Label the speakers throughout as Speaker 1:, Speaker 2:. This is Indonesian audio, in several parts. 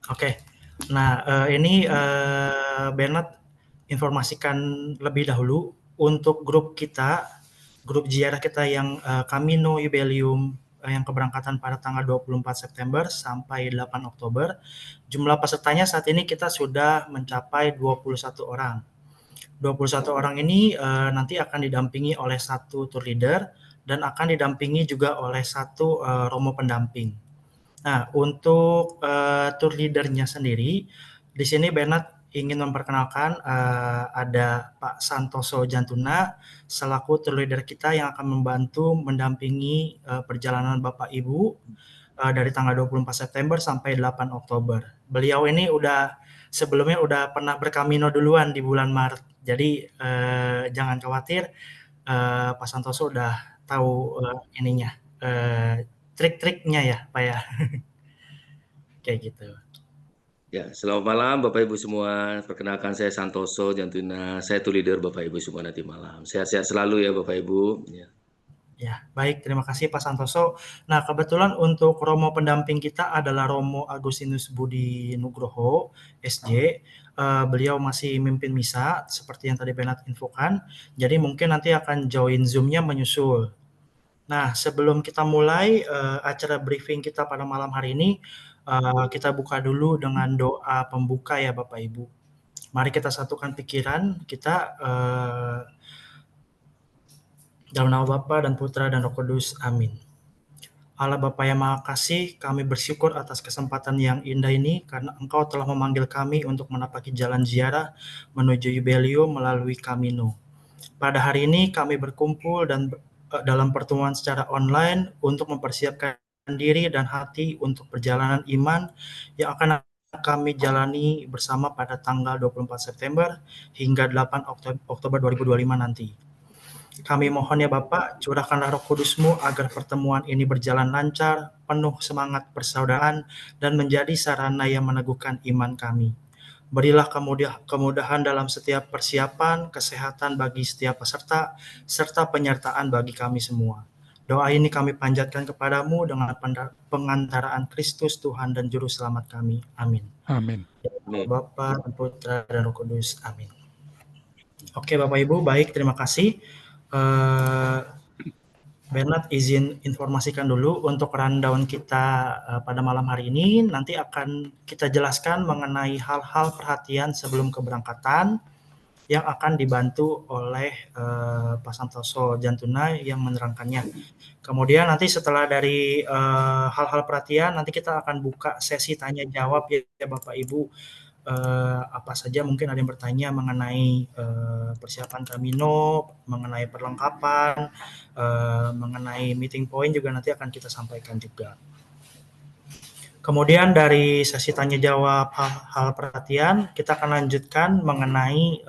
Speaker 1: Oke. Nah, ini Bernard informasikan lebih dahulu untuk grup kita, grup ziarah kita yang Camino Jubileum yang keberangkatan pada tanggal 24 September sampai 8 Oktober. Jumlah pesertanya saat ini kita sudah mencapai 21 orang. 21 orang ini nanti akan didampingi oleh satu tour leader dan akan didampingi juga oleh satu romo pendamping. Nah, untuk tour leader-nya sendiri, di sini Bernard ingin memperkenalkan ada Pak Santoso Jantuna selaku tour leader kita yang akan membantu mendampingi perjalanan Bapak Ibu dari tanggal 24 September sampai 8 Oktober. Beliau ini sebelumnya udah pernah berkamino duluan di bulan Maret. Jadi jangan khawatir, Pak Santoso udah tahu ininya, trik-triknya ya, Pak ya. Kayak gitu.
Speaker 2: Ya, selamat malam Bapak Ibu semua. Perkenalkan saya Santoso Jantuna. Saya tour leader Bapak Ibu semua nanti malam. Sehat-sehat selalu ya Bapak Ibu. Ya.
Speaker 1: Ya, baik. Terima kasih Pak Santoso. Nah, kebetulan untuk Romo pendamping kita adalah Romo Agustinus Budi Nugroho, SJ. Beliau masih mimpin misa, seperti yang tadi Bernard infokan. Jadi mungkin nanti akan join Zoom-nya menyusul. Nah, sebelum kita mulai acara briefing kita pada malam hari ini, kita buka dulu dengan doa pembuka ya Bapak Ibu. Mari kita satukan pikiran kita dalam nama Bapa dan Putra dan Roh Kudus. Amin. Allah Bapa yang Maha Kasih, kami bersyukur atas kesempatan yang indah ini karena Engkau telah memanggil kami untuk menapaki jalan ziarah menuju Jubileum melalui Camino. Pada hari ini kami berkumpul dan dalam pertemuan secara online untuk mempersiapkan diri dan hati untuk perjalanan iman yang akan kami jalani bersama pada tanggal 24 September hingga 8 Oktober 2025 nanti. Kami mohon ya Bapak, curahkanlah Roh Kudus-Mu agar pertemuan ini berjalan lancar, penuh semangat persaudaraan, dan menjadi sarana yang meneguhkan iman kami. Berilah kemudahan dalam setiap persiapan, kesehatan bagi setiap peserta, serta penyertaan bagi kami semua. Doa ini kami panjatkan kepadamu dengan pengantaraan Kristus Tuhan dan Juru Selamat kami. Amin.
Speaker 3: Amin.
Speaker 1: Bapa dan Putra dan Roh Kudus. Amin. Oke Bapak Ibu, baik, terima kasih. Bernard izin informasikan dulu untuk rundown kita pada malam hari ini. Nanti akan kita jelaskan mengenai hal-hal perhatian sebelum keberangkatan yang akan dibantu oleh Pak Santoso Jantuna yang menerangkannya. Kemudian nanti setelah dari hal-hal perhatian, nanti kita akan buka sesi tanya jawab ya Bapak Ibu. Apa saja mungkin ada yang bertanya mengenai persiapan Camino, mengenai perlengkapan, mengenai meeting point juga nanti akan kita sampaikan juga. Kemudian dari sesi tanya jawab hal perhatian, kita akan lanjutkan mengenai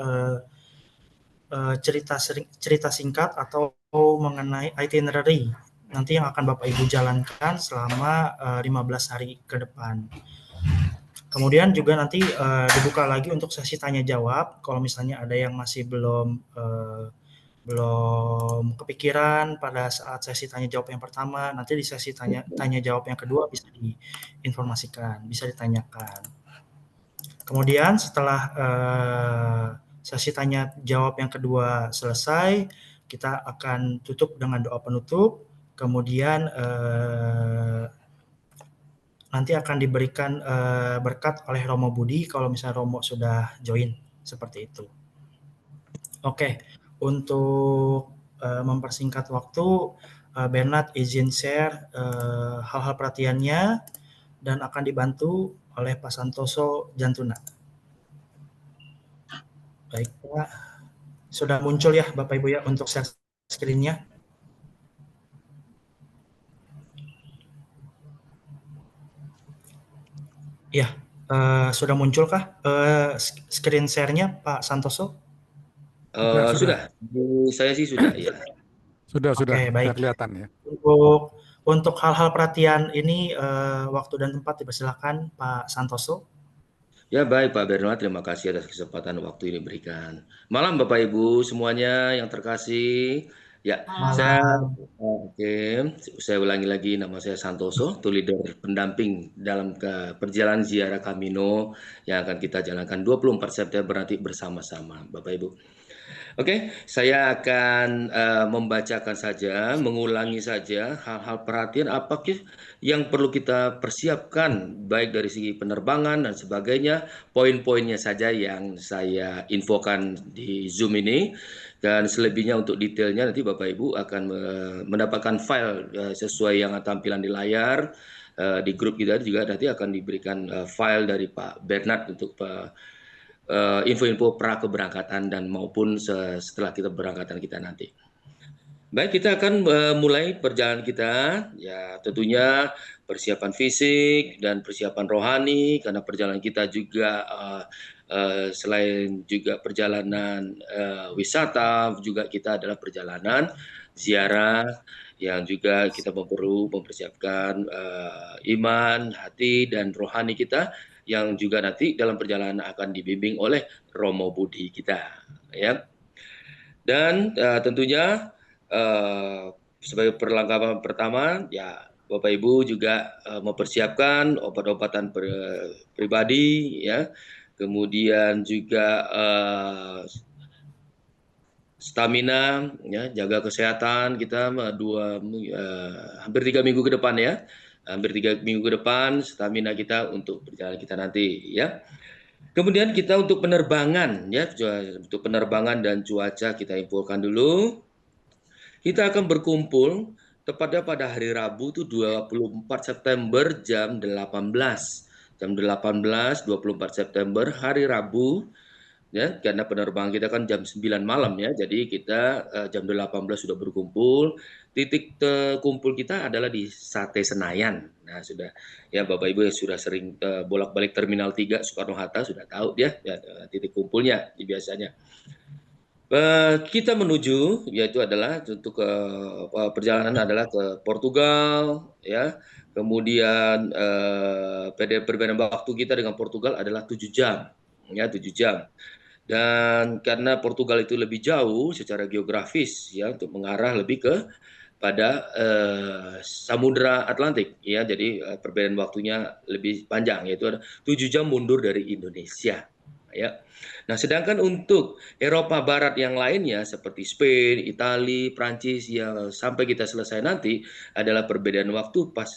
Speaker 1: cerita singkat atau mengenai itinerary nanti yang akan Bapak Ibu jalankan selama 15 hari ke depan. Kemudian juga nanti dibuka lagi untuk sesi tanya jawab. Kalau misalnya ada yang masih belum kepikiran pada saat sesi tanya jawab yang pertama, nanti di sesi tanya jawab yang kedua bisa diinformasikan, bisa ditanyakan. Kemudian setelah sesi tanya jawab yang kedua selesai, kita akan tutup dengan doa penutup. Kemudian nanti akan diberikan berkat oleh Romo Budi kalau misalnya Romo sudah join, seperti itu. Oke, untuk mempersingkat waktu, Bernard izin share hal-hal perhatiannya dan akan dibantu oleh Pak Santoso Jantuna. Baik Pak, sudah muncul ya Bapak Ibu ya untuk share screen-nya. Ya, sudah munculkah screen share-nya Pak Santoso?
Speaker 2: Sudah. Saya sih sudah ya.
Speaker 3: Sudah.
Speaker 1: Oke, baik.
Speaker 3: Kelihatan ya.
Speaker 1: Untuk hal-hal perhatian ini waktu dan tempat dipersilakan Pak Santoso.
Speaker 2: Ya baik Pak Bernard, terima kasih atas kesempatan waktu ini berikan. Malam Bapak Ibu semuanya yang terkasih. Ya, saya
Speaker 1: Malam.
Speaker 2: oke, saya ulangi lagi, nama saya Santoso, tour leader pendamping dalam perjalanan ziarah Camino yang akan kita jalankan 24 September nanti bersama-sama, Bapak Ibu. Oke, saya akan membacakan saja, mengulangi saja hal-hal perhatian apa yang perlu kita persiapkan, baik dari segi penerbangan dan sebagainya, poin-poinnya saja yang saya infokan di Zoom ini, dan selebihnya untuk detailnya nanti Bapak Ibu akan mendapatkan file sesuai yang tampilan di layar. Di grup kita juga nanti akan diberikan file dari Pak Bernard untuk info-info pra keberangkatan dan maupun setelah kita berangkatan kita nanti. Baik, kita akan mulai perjalanan kita. Ya, tentunya persiapan fisik dan persiapan rohani, karena perjalanan kita juga selain juga perjalanan wisata, juga kita adalah perjalanan ziarah yang juga kita perlu mempersiapkan iman, hati, dan rohani kita yang juga nanti dalam perjalanan akan dibimbing oleh Romo Budi kita, ya. Dan tentunya sebagai perlengkapan pertama, ya Bapak Ibu juga mempersiapkan obat-obatan pribadi, ya, kemudian juga stamina, ya, jaga kesehatan kita hampir 3 minggu ke depan, ya, hampir 3 minggu ke depan stamina kita untuk perjalanan kita nanti, ya. Kemudian kita untuk penerbangan, ya, untuk penerbangan dan cuaca kita infokan dulu. Kita akan berkumpul tepatnya pada hari Rabu itu 24 September jam 18. Jam 18, 24 September hari Rabu, ya, karena penerbangan kita kan jam 9 malam, ya. Jadi kita jam 18 sudah berkumpul. Titik kumpul kita adalah di Sate Senayan. Nah, sudah, ya, Bapak Ibu yang sudah sering bolak-balik Terminal 3 Soekarno Hatta sudah tahu ya, titik kumpulnya biasanya. Kita menuju, yaitu adalah untuk perjalanan adalah ke Portugal, ya. Kemudian perbedaan waktu kita dengan Portugal adalah 7 jam, ya, 7 jam. Dan karena Portugal itu lebih jauh secara geografis, ya, untuk mengarah lebih ke pada Samudra Atlantik, ya. Jadi perbedaan waktunya lebih panjang, yaitu ada 7 jam mundur dari Indonesia, ya. Nah, sedangkan untuk Eropa Barat yang lainnya seperti Spain, Italia, Prancis, ya, sampai kita selesai nanti adalah perbedaan waktu pas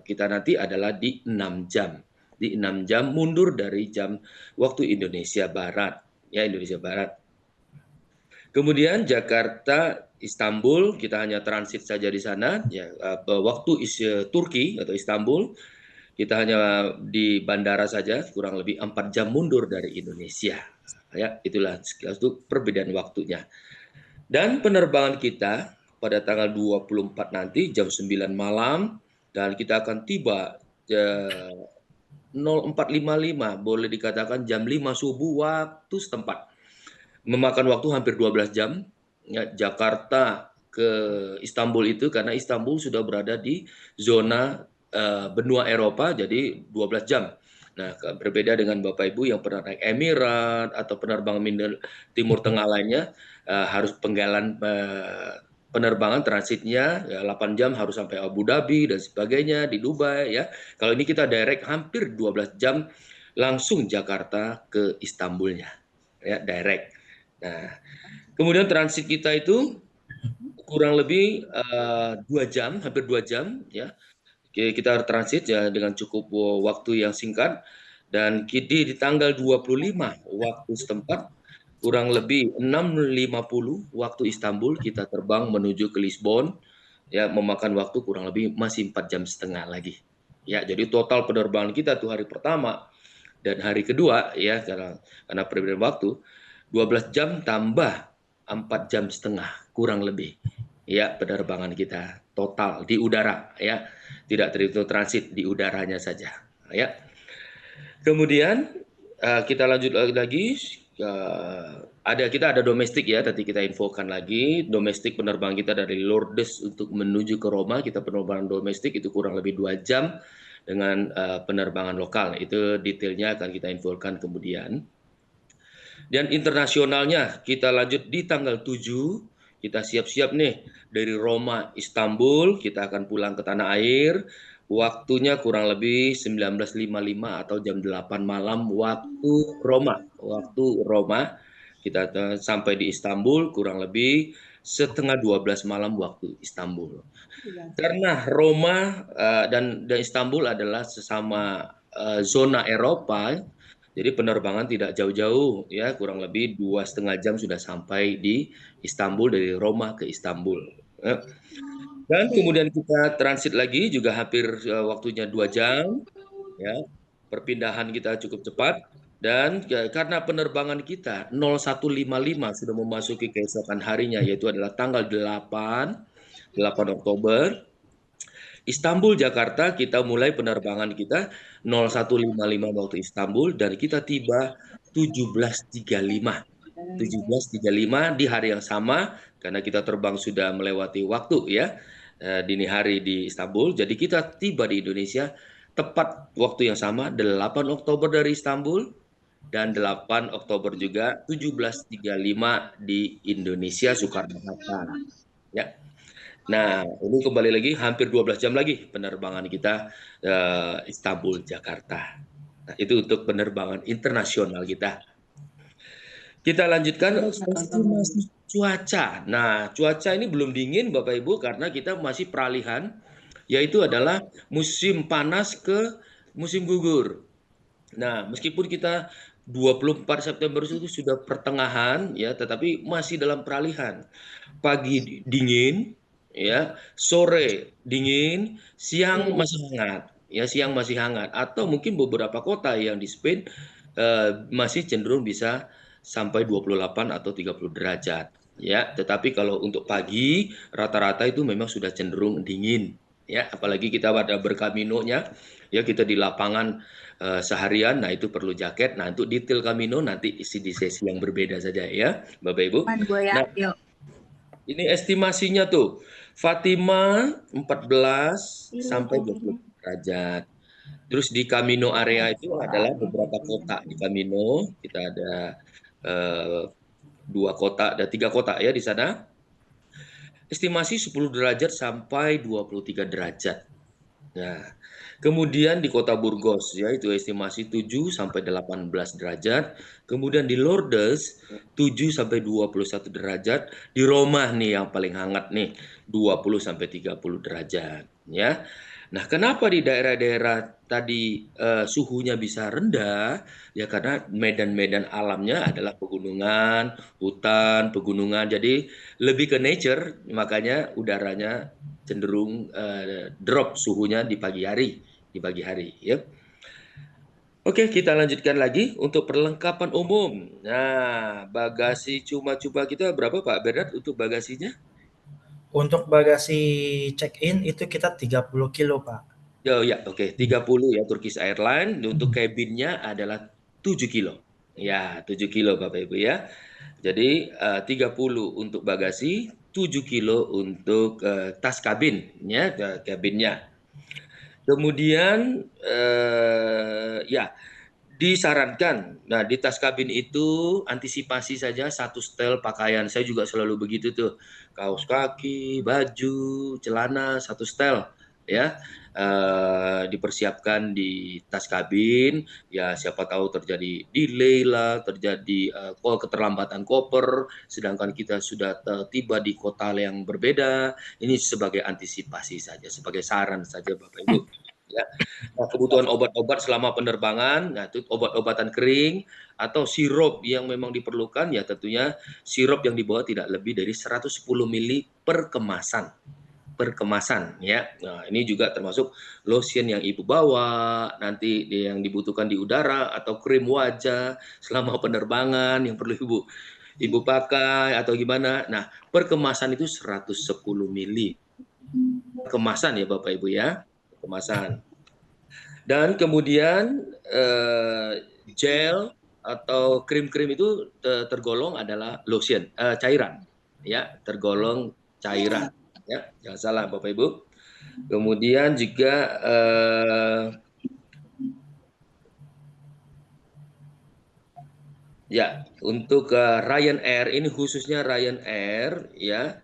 Speaker 2: kita nanti adalah di 6 jam. Di 6 jam mundur dari jam waktu Indonesia Barat, ya, Indonesia Barat. Kemudian Jakarta, Istanbul, kita hanya transit saja di sana, ya. Waktu Turki atau Istanbul, kita hanya di bandara saja, kurang lebih 4 jam mundur dari Indonesia. Ya, itulah itu perbedaan waktunya. Dan penerbangan kita pada tanggal 24 nanti jam 9 malam, dan kita akan tiba 04.55, boleh dikatakan jam 5 subuh waktu setempat. Memakan waktu hampir 12 jam, ya, Jakarta ke Istanbul itu, karena Istanbul sudah berada di zona benua Eropa, jadi 12 jam. Nah, berbeda dengan Bapak Ibu yang pernah naik Emirat atau penerbangan Timur Tengah lainnya, harus penggalan penerbangan transitnya, ya, 8 jam harus sampai Abu Dhabi dan sebagainya di Dubai, ya. Kalau ini kita direct hampir 12 jam langsung Jakarta ke Istanbulnya, ya, direct. Nah, kemudian transit kita itu kurang lebih 2 jam, hampir 2 jam, ya. Kita transit, ya, dengan cukup waktu yang singkat, dan di tanggal 25 waktu setempat, kurang lebih 6.50 waktu Istanbul, kita terbang menuju ke Lisbon, ya, memakan waktu kurang lebih masih 4,5 jam lagi. Ya, jadi total penerbangan kita tuh hari pertama dan hari kedua, ya, karena perbedaan waktu 12 jam tambah 4,5 jam kurang lebih, ya, penerbangan kita total di udara, ya, tidak terhitung transit di udaranya saja, ya. Kemudian kita lanjut lagi, kita ada domestik, ya, tadi kita infokan lagi domestik penerbangan kita dari Lourdes untuk menuju ke Roma, kita penerbangan domestik itu kurang lebih 2 jam dengan penerbangan lokal. Itu detailnya akan kita infokan kemudian. Dan internasionalnya kita lanjut di tanggal 7, kita siap-siap nih dari Roma, Istanbul, kita akan pulang ke tanah air. Waktunya kurang lebih 19.55 atau jam 8 malam waktu Roma. Waktu Roma, kita sampai di Istanbul kurang lebih setengah 12 malam waktu Istanbul. Karena Roma dan Istanbul adalah sesama zona Eropa, jadi penerbangan tidak jauh-jauh ya, kurang lebih 2,5 jam sudah sampai di Istanbul dari Roma ke Istanbul. Ya. Dan kemudian kita transit lagi juga hampir waktunya 2 jam, ya. Perpindahan kita cukup cepat dan karena penerbangan kita 01.55 sudah memasuki keesokan harinya yaitu adalah tanggal 8 Oktober. Istanbul Jakarta kita mulai penerbangan kita 01.55 waktu Istanbul dan kita tiba 17.35. 17.35 di hari yang sama karena kita terbang sudah melewati waktu ya, dini hari di Istanbul. Jadi kita tiba di Indonesia tepat waktu yang sama 8 Oktober dari Istanbul dan 8 Oktober juga 17.35 di Indonesia Soekarno-Hatta. Ya. Nah, ini kembali lagi hampir 12 jam lagi penerbangan kita Istanbul Jakarta. Nah, itu untuk penerbangan internasional kita. Kita lanjutkan estimasi cuaca. Nah, cuaca ini belum dingin Bapak Ibu karena kita masih peralihan, yaitu adalah musim panas ke musim gugur. Nah, meskipun kita 24 September itu sudah pertengahan ya, tetapi masih dalam peralihan. Pagi dingin, ya, sore dingin, siang masih hangat, ya siang masih hangat. Atau mungkin beberapa kota yang di Spain masih cenderung bisa sampai 28 atau 30 derajat. Ya, tetapi kalau untuk pagi rata-rata itu memang sudah cenderung dingin. Ya, apalagi kita pada berkaminonya, ya kita di lapangan seharian, nah itu perlu jaket. Nah, untuk detail Camino nanti isi di sesi yang berbeda saja ya, Bapak Ibu. Nah, ini estimasinya tuh, Fatima 14 sampai 20 derajat. Terus di Camino area itu adalah beberapa kota di Camino. Kita ada eh, 2 kota, ada 3 kota ya di sana. Estimasi 10 derajat sampai 23 derajat. Nah, kemudian di kota Burgos ya itu estimasi 7 sampai 18 derajat. Kemudian di Lourdes 7 sampai 21 derajat. Di Roma nih yang paling hangat nih 20 sampai 30 derajat ya. Nah, kenapa di daerah-daerah tadi suhunya bisa rendah? Ya karena medan-medan alamnya adalah pegunungan, hutan, pegunungan. Jadi lebih ke nature, makanya udaranya cenderung drop suhunya di pagi hari ya. Oke, kita lanjutkan lagi untuk perlengkapan umum. Nah, bagasi cuma-cuma kita berapa Pak Bernard untuk bagasinya?
Speaker 1: Untuk bagasi check-in itu kita 30 kilo, Pak.
Speaker 2: Oh ya, oke, 30 ya Turkish Airlines. Untuk kabinnya adalah 7 kilo. Ya, 7 kilo Bapak Ibu ya. Jadi 30 untuk bagasi, 7 kilo untuk tas kabin ya, kabinnya. Kemudian ya disarankan, nah di tas kabin itu antisipasi saja satu setel pakaian. Saya juga selalu begitu tuh, kaos kaki, baju, celana satu setel ya. Dipersiapkan di tas kabin, ya siapa tahu terjadi delay lah, terjadi keterlambatan koper, sedangkan kita sudah tiba di kota yang berbeda. Ini sebagai antisipasi saja, sebagai saran saja Bapak Ibu. Ya. Nah, kebutuhan obat-obat selama penerbangan, nah itu obat-obatan kering atau sirup yang memang diperlukan ya tentunya sirup yang dibawa tidak lebih dari 110 mili per kemasan ya. Nah, ini juga termasuk lotion yang Ibu bawa, nanti yang dibutuhkan di udara atau krim wajah selama penerbangan yang perlu Ibu pakai atau gimana. Nah, per kemasan itu 110 mili. Kemasan ya Bapak Ibu ya. Kemasan. Dan kemudian gel atau krim-krim itu tergolong adalah lotion, cairan, ya, tergolong cairan, ya, jangan salah Bapak Ibu. Kemudian juga Ya, untuk Ryanair ini khususnya Ryanair ya,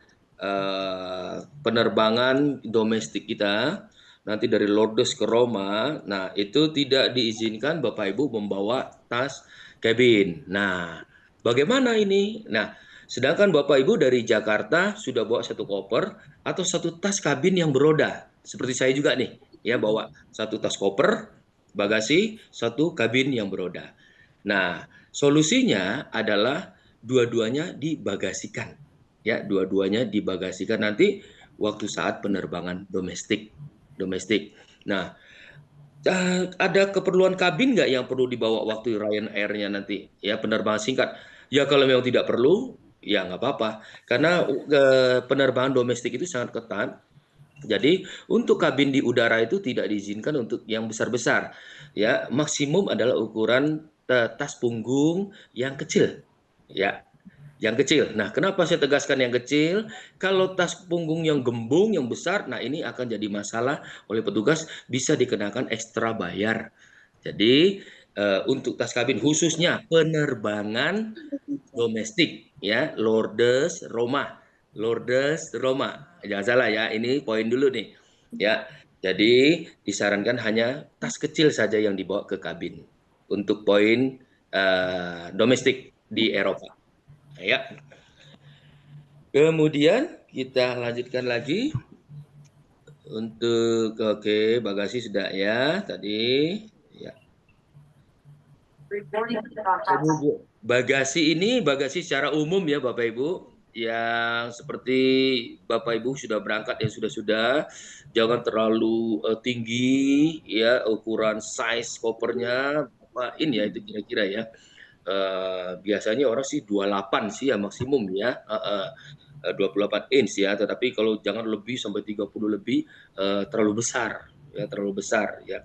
Speaker 2: penerbangan domestik kita nanti dari Lourdes ke Roma. Nah, itu tidak diizinkan Bapak Ibu membawa tas cabin. Nah, bagaimana ini? Nah, sedangkan Bapak Ibu dari Jakarta sudah bawa satu koper atau satu tas kabin yang beroda. Seperti saya juga nih, ya bawa satu tas koper, bagasi, satu kabin yang beroda. Nah, solusinya adalah dua-duanya dibagasikan. Ya, dua-duanya dibagasikan nanti waktu saat penerbangan domestik. Domestik. Nah, ada keperluan kabin nggak yang perlu dibawa waktu Ryanair-nya nanti? Ya, penerbangan singkat. Ya, kalau memang tidak perlu, ya nggak apa-apa. Karena penerbangan domestik itu sangat ketat. Jadi untuk kabin di udara itu tidak diizinkan untuk yang besar-besar. Ya, maksimum adalah ukuran tas punggung yang kecil. Ya, yang kecil. Nah, kenapa saya tegaskan yang kecil? Kalau tas punggung yang gembung, yang besar, nah ini akan jadi masalah oleh petugas, bisa dikenakan ekstra bayar. Jadi untuk tas kabin khususnya penerbangan domestik ya, Lourdes Roma. Lourdes Roma. Jangan salah ya, ini poin dulu nih. Ya. Jadi disarankan hanya tas kecil saja yang dibawa ke kabin untuk poin domestik di Eropa. Ya. Kemudian kita lanjutkan lagi untuk oke, bagasi sudah ya tadi. Ya. Kemudian bagasi secara umum ya Bapak Ibu, yang seperti Bapak Ibu sudah berangkat ya sudah jangan terlalu tinggi ya, ukuran size kopernya apain ya itu kira-kira ya. Biasanya orang sih 28 sih ya maksimum ya. 28 inch ya, tetapi kalau jangan lebih sampai 30 lebih terlalu besar ya, terlalu besar ya.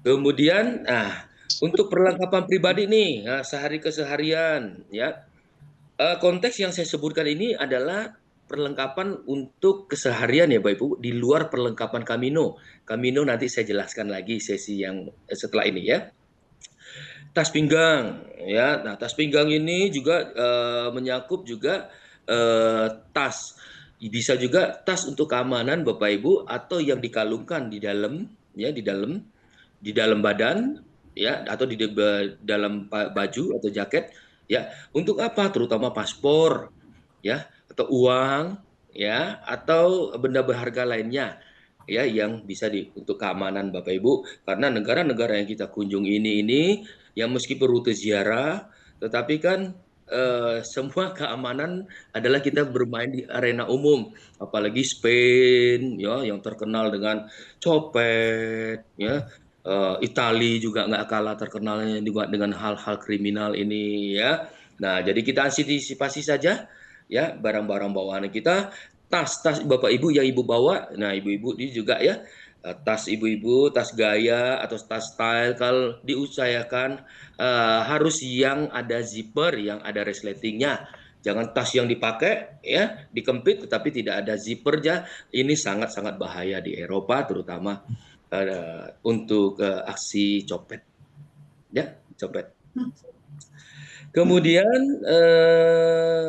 Speaker 2: Kemudian, untuk perlengkapan pribadi nih, sehari keseharian, ya. Konteks yang saya sebutkan ini adalah perlengkapan untuk keseharian ya, Bapak Ibu, di luar perlengkapan Camino. Camino nanti saya jelaskan lagi sesi yang setelah ini ya. Tas pinggang, ya. Nah, tas pinggang ini juga menyakup juga tas. Bisa juga tas untuk keamanan Bapak Ibu atau yang dikalungkan di dalam, ya, di dalam badan ya atau di dalam baju atau jaket ya untuk apa terutama paspor ya atau uang ya atau benda berharga lainnya ya yang bisa untuk keamanan Bapak Ibu karena negara-negara yang kita kunjungi ini yang meskipun rute ziarah tetapi kan semua keamanan adalah kita bermain di arena umum apalagi Spain ya yang terkenal dengan copet ya. Itali juga nggak kalah terkenalnya juga dengan hal-hal kriminal ini ya. Nah, jadi kita antisipasi saja ya barang-barang bawaan kita, tas-tas Bapak Ibu yang Ibu bawa. Nah, Ibu-ibu ini juga ya tas ibu-ibu, tas gaya atau tas style kalau diusahakan harus yang ada zipper, yang ada resletingnya. Jangan tas yang dipakai ya dikempit tetapi tidak ada zippernya. Ini sangat-sangat bahaya di Eropa terutama untuk aksi copet, ya copet. Kemudian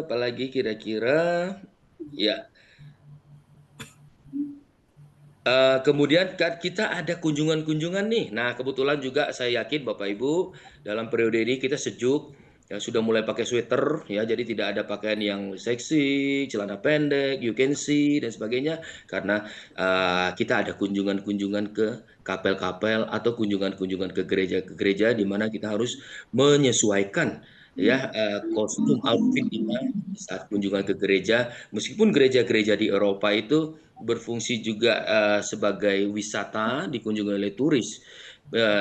Speaker 2: apalagi kira-kira, ya. Kemudian kan kita ada kunjungan-kunjungan nih. Nah, kebetulan juga saya yakin Bapak Ibu dalam periode ini kita sejuk, ya sudah mulai pakai sweater, ya jadi tidak ada pakaian yang seksi, celana pendek, you can see dan sebagainya, karena kita ada kunjungan-kunjungan ke kapel-kapel atau kunjungan-kunjungan ke gereja di mana kita harus menyesuaikan ya kostum outfit kita saat kunjungan ke gereja. Meskipun gereja-gereja di Eropa itu berfungsi juga sebagai wisata dikunjungi oleh turis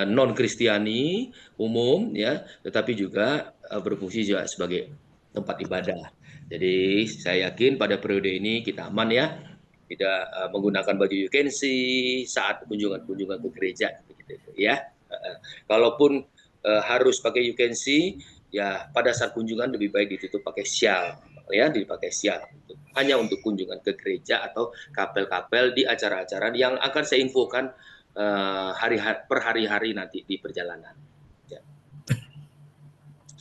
Speaker 2: non Kristiani umum ya, tetapi juga berfungsi juga sebagai tempat ibadah. Jadi saya yakin pada periode ini kita aman ya, tidak menggunakan baju you can see saat kunjungan-kunjungan ke gereja begitu ya. Kalaupun harus pakai you can see ya pada saat kunjungan lebih baik ditutup pakai syal ya, dipakai syal hanya untuk kunjungan ke gereja atau kapel-kapel di acara-acara yang akan saya infokan per hari-hari nanti di perjalanan. Ya.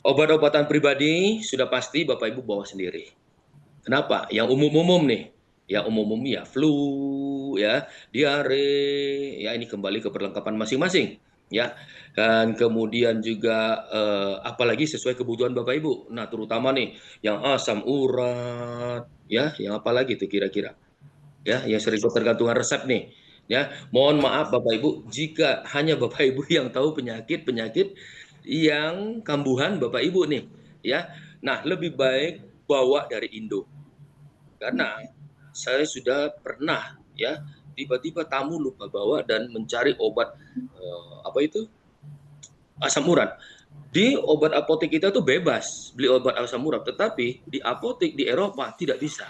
Speaker 2: Obat-obatan pribadi sudah pasti Bapak Ibu bawa sendiri. Kenapa? Yang umum-umum nih. Yang umum-umum ya flu, ya diare, ya ini kembali ke perlengkapan masing-masing, ya. Dan kemudian juga apalagi sesuai kebutuhan Bapak Ibu. Nah, terutama nih yang asam urat, ya, yang apa lagi tuh kira-kira? Ya, yang sering ketergantungan resep nih. Ya, mohon maaf Bapak Ibu jika hanya Bapak Ibu yang tahu penyakit-penyakit yang kambuhan Bapak Ibu nih, ya. Nah, lebih baik bawa dari Indo. Karena saya sudah pernah ya tiba-tiba tamu lupa bawa dan mencari obat apa itu asam urat. Di obat apotek kita tuh bebas beli obat asam urat, tetapi di apotek di Eropa tidak bisa.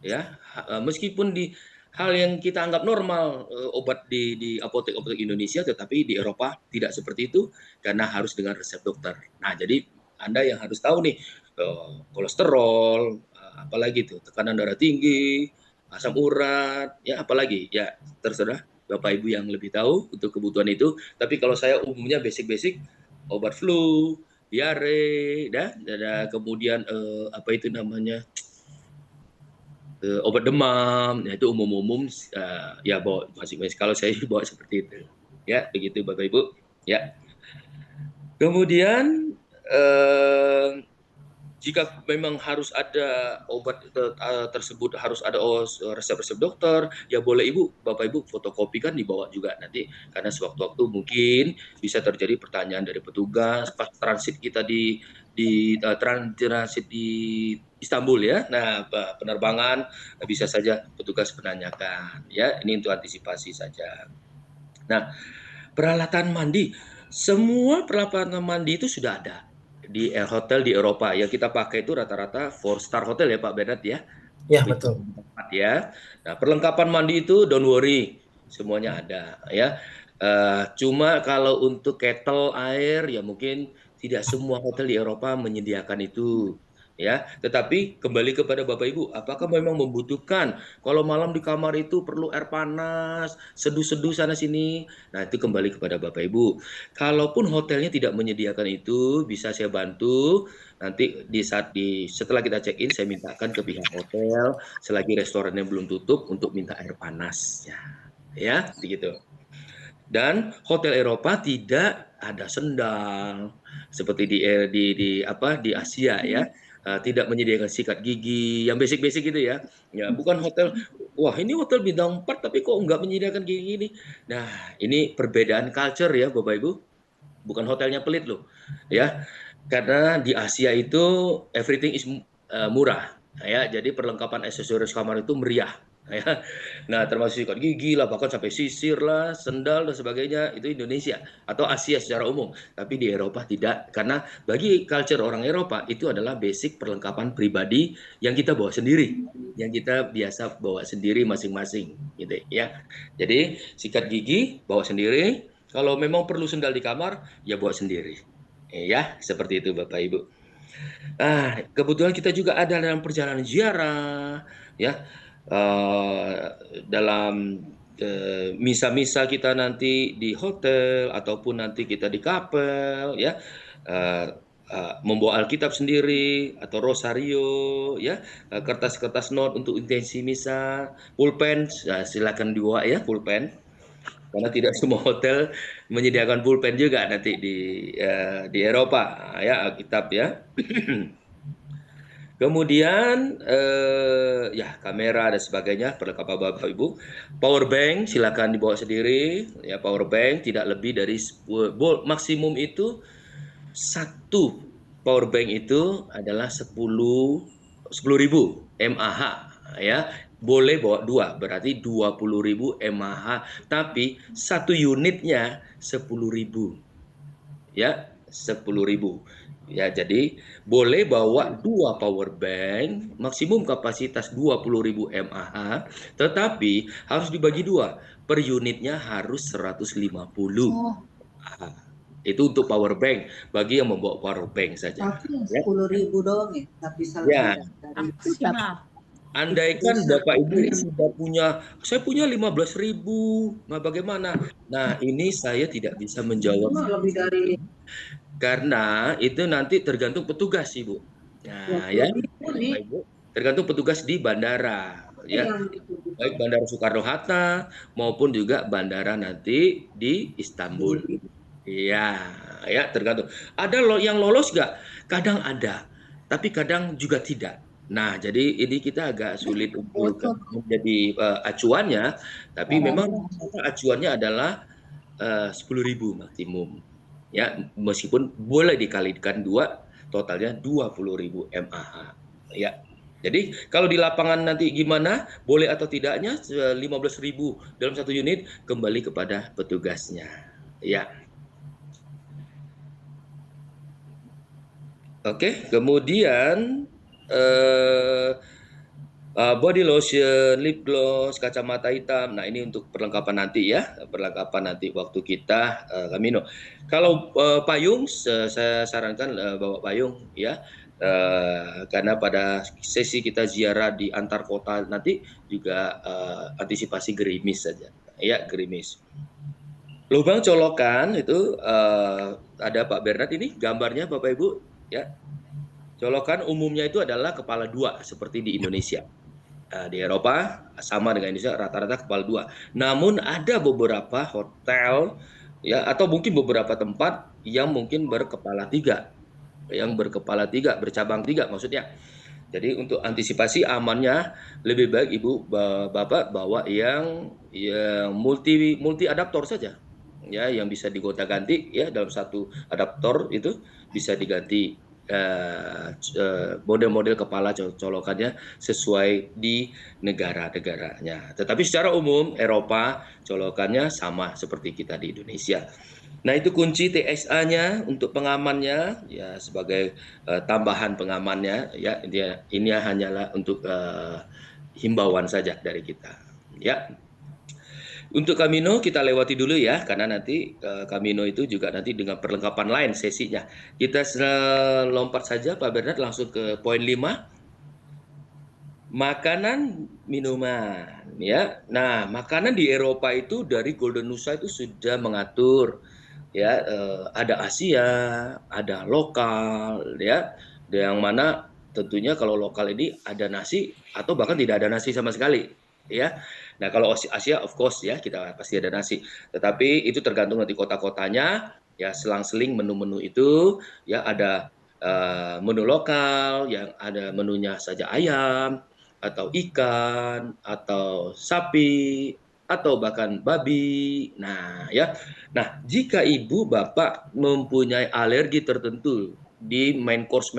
Speaker 2: Ya, meskipun di hal yang kita anggap normal obat di apotek-apotek Indonesia, tetapi di Eropa tidak seperti itu karena harus dengan resep dokter. Nah, jadi Anda yang harus tahu nih kolesterol, apalagi tuh tekanan darah tinggi, asam urat, ya apalagi ya terserah Bapak Ibu yang lebih tahu untuk kebutuhan itu. Tapi kalau saya umumnya basic-basic obat flu, diare, dan kemudian apa itu namanya obat demam, ya itu umum-umum ya bawa masing-masing. Kalau saya bawa seperti itu, ya begitu Bapak Ibu, ya. Kemudian jika memang harus ada obat tersebut harus ada resep-resep dokter, ya boleh Bapak Ibu fotokopikan dibawa juga nanti karena sewaktu-waktu mungkin bisa terjadi pertanyaan dari petugas pas transit kita transit di Istanbul ya. Nah, penerbangan bisa saja petugas menanyakan ya. Ini untuk antisipasi saja. Nah, peralatan mandi, semua peralatan mandi itu sudah ada di hotel di Eropa. Yang kita pakai itu rata-rata 4-star hotel ya Pak Bernard ya.
Speaker 1: Ya,
Speaker 2: Begitu
Speaker 1: betul.
Speaker 2: ya. Nah, perlengkapan mandi itu don't worry, semuanya ada ya. Cuma kalau untuk kettle air ya mungkin tidak semua hotel di Eropa menyediakan itu ya. Tetapi kembali kepada Bapak Ibu, apakah memang membutuhkan kalau malam di kamar itu perlu air panas, seduh-seduh sana sini? Nah, itu kembali kepada Bapak Ibu. Kalaupun hotelnya tidak menyediakan itu, bisa saya bantu. Nanti setelah kita check in, saya mintakan ke pihak hotel selagi restorannya belum tutup untuk minta air panas ya begitu. Dan hotel Eropa tidak ada sendal seperti di Asia ya. Tidak menyediakan sikat gigi yang basic-basic gitu ya. Ya, bukan hotel wah ini hotel bintang 4 tapi kok nggak menyediakan gini-gini. Nah, ini perbedaan culture ya Bapak Ibu. Bukan hotelnya pelit loh. Ya. Karena di Asia itu everything is murah ya. Jadi perlengkapan aksesoris kamar itu meriah ya. Nah, termasuk sikat gigi lah, bahkan sampai sisir lah, sendal dan sebagainya, itu Indonesia atau Asia secara umum. Tapi di Eropa tidak, karena bagi culture orang Eropa itu adalah basic perlengkapan pribadi yang kita bawa sendiri, yang kita biasa bawa sendiri masing-masing, gitu ya. Jadi sikat gigi bawa sendiri, kalau memang perlu sendal di kamar ya bawa sendiri, ya seperti itu Bapak Ibu. Kebetulan kita juga ada dalam perjalanan ziarah, ya, dalam misa-misa kita nanti di hotel ataupun nanti kita di kapel, ya, membawa Alkitab sendiri atau rosario, ya, kertas-kertas note untuk intensi misa, pulpen, silakan dibawa ya pulpen. Karena tidak semua hotel menyediakan pulpen juga nanti di Eropa ya Alkitab ya. Kemudian ya kamera dan sebagainya perlengkapan Bapak Ibu. Power bank silakan dibawa sendiri ya, power bank tidak lebih dari maksimum itu satu power bank itu adalah 10.000 mAh ya. Boleh bawa dua, berarti 20.000 mAh, tapi satu unitnya 10.000 ya, 10.000 ya. Jadi boleh bawa dua power bank, maksimum kapasitas 20.000 mAh, tetapi harus dibagi dua, per unitnya harus 150. Itu untuk power bank bagi yang membawa power bank saja.
Speaker 3: Tapi 10.000 doang ya, tak bisa
Speaker 2: ya.
Speaker 3: lebih dari.
Speaker 2: Andaikan Bapak Ibu sudah saya punya 15.000, nah bagaimana? Nah, ini saya tidak bisa menjawab.
Speaker 3: Lebih dari
Speaker 2: karena itu nanti tergantung petugas, Ibu. Nah, ya,
Speaker 3: 20.000 nih.
Speaker 2: Bapak Ibu, tergantung petugas di bandara, ya.
Speaker 3: Yang
Speaker 2: Baik Bandara Soekarno-Hatta maupun juga bandara nanti di Istanbul. Iya, ya tergantung. Ada yang lolos nggak? Kadang ada, tapi kadang juga tidak. Nah, jadi ini kita agak sulit untuk menjadi acuannya, tapi memang acuannya adalah 10.000 maksimum. Ya, meskipun boleh dikalikan 2, totalnya 20.000 mAh. Ya. Jadi kalau di lapangan nanti gimana, boleh atau tidaknya 15.000 dalam satu unit kembali kepada petugasnya. Ya. Oke, kemudian body lotion, lip gloss, kacamata hitam. Nah, ini untuk perlengkapan nanti ya, perlengkapan nanti waktu kita Kamino. Kalau payung, saya sarankan bawa payung ya, karena pada sesi kita ziarah di antar kota nanti juga antisipasi gerimis saja, ya gerimis. Lubang colokan itu ada Pak Bernard ini gambarnya Bapak Ibu ya. Colokan umumnya itu adalah kepala 2 seperti di Indonesia. Di Eropa sama dengan Indonesia rata-rata kepala 2. Namun ada beberapa hotel ya atau mungkin beberapa tempat yang mungkin berkepala 3. Yang berkepala 3, bercabang 3 maksudnya. Jadi untuk antisipasi amannya lebih baik Ibu Bapak bawa yang multi adaptor saja. Ya, yang bisa digonta-ganti ya dalam satu adaptor itu bisa diganti model-model kepala colokannya sesuai di negara-negaranya. Tetapi secara umum Eropa colokannya sama seperti kita di Indonesia. Nah, itu kunci TSA-nya untuk pengamannya ya sebagai tambahan pengamannya ya ini hanyalah untuk himbauan saja dari kita. Ya. Untuk Camino kita lewati dulu ya, karena nanti Camino itu juga nanti dengan perlengkapan lain sesinya. Kita lompat saja Pak Bernard langsung ke poin 5. Makanan, minuman ya. Nah, makanan di Eropa itu dari Golden Nusa itu sudah mengatur ya, ada Asia, ada lokal ya. Yang mana tentunya kalau lokal ini ada nasi atau bahkan tidak ada nasi sama sekali ya. Nah, kalau Asia of course ya kita pasti ada nasi. Tetapi itu tergantung nanti kota-kotanya ya, selang-seling menu-menu itu ya ada menu lokal yang ada menunya saja ayam atau ikan atau sapi atau bahkan babi. Nah, ya. Nah, jika ibu bapak mempunyai alergi tertentu di main course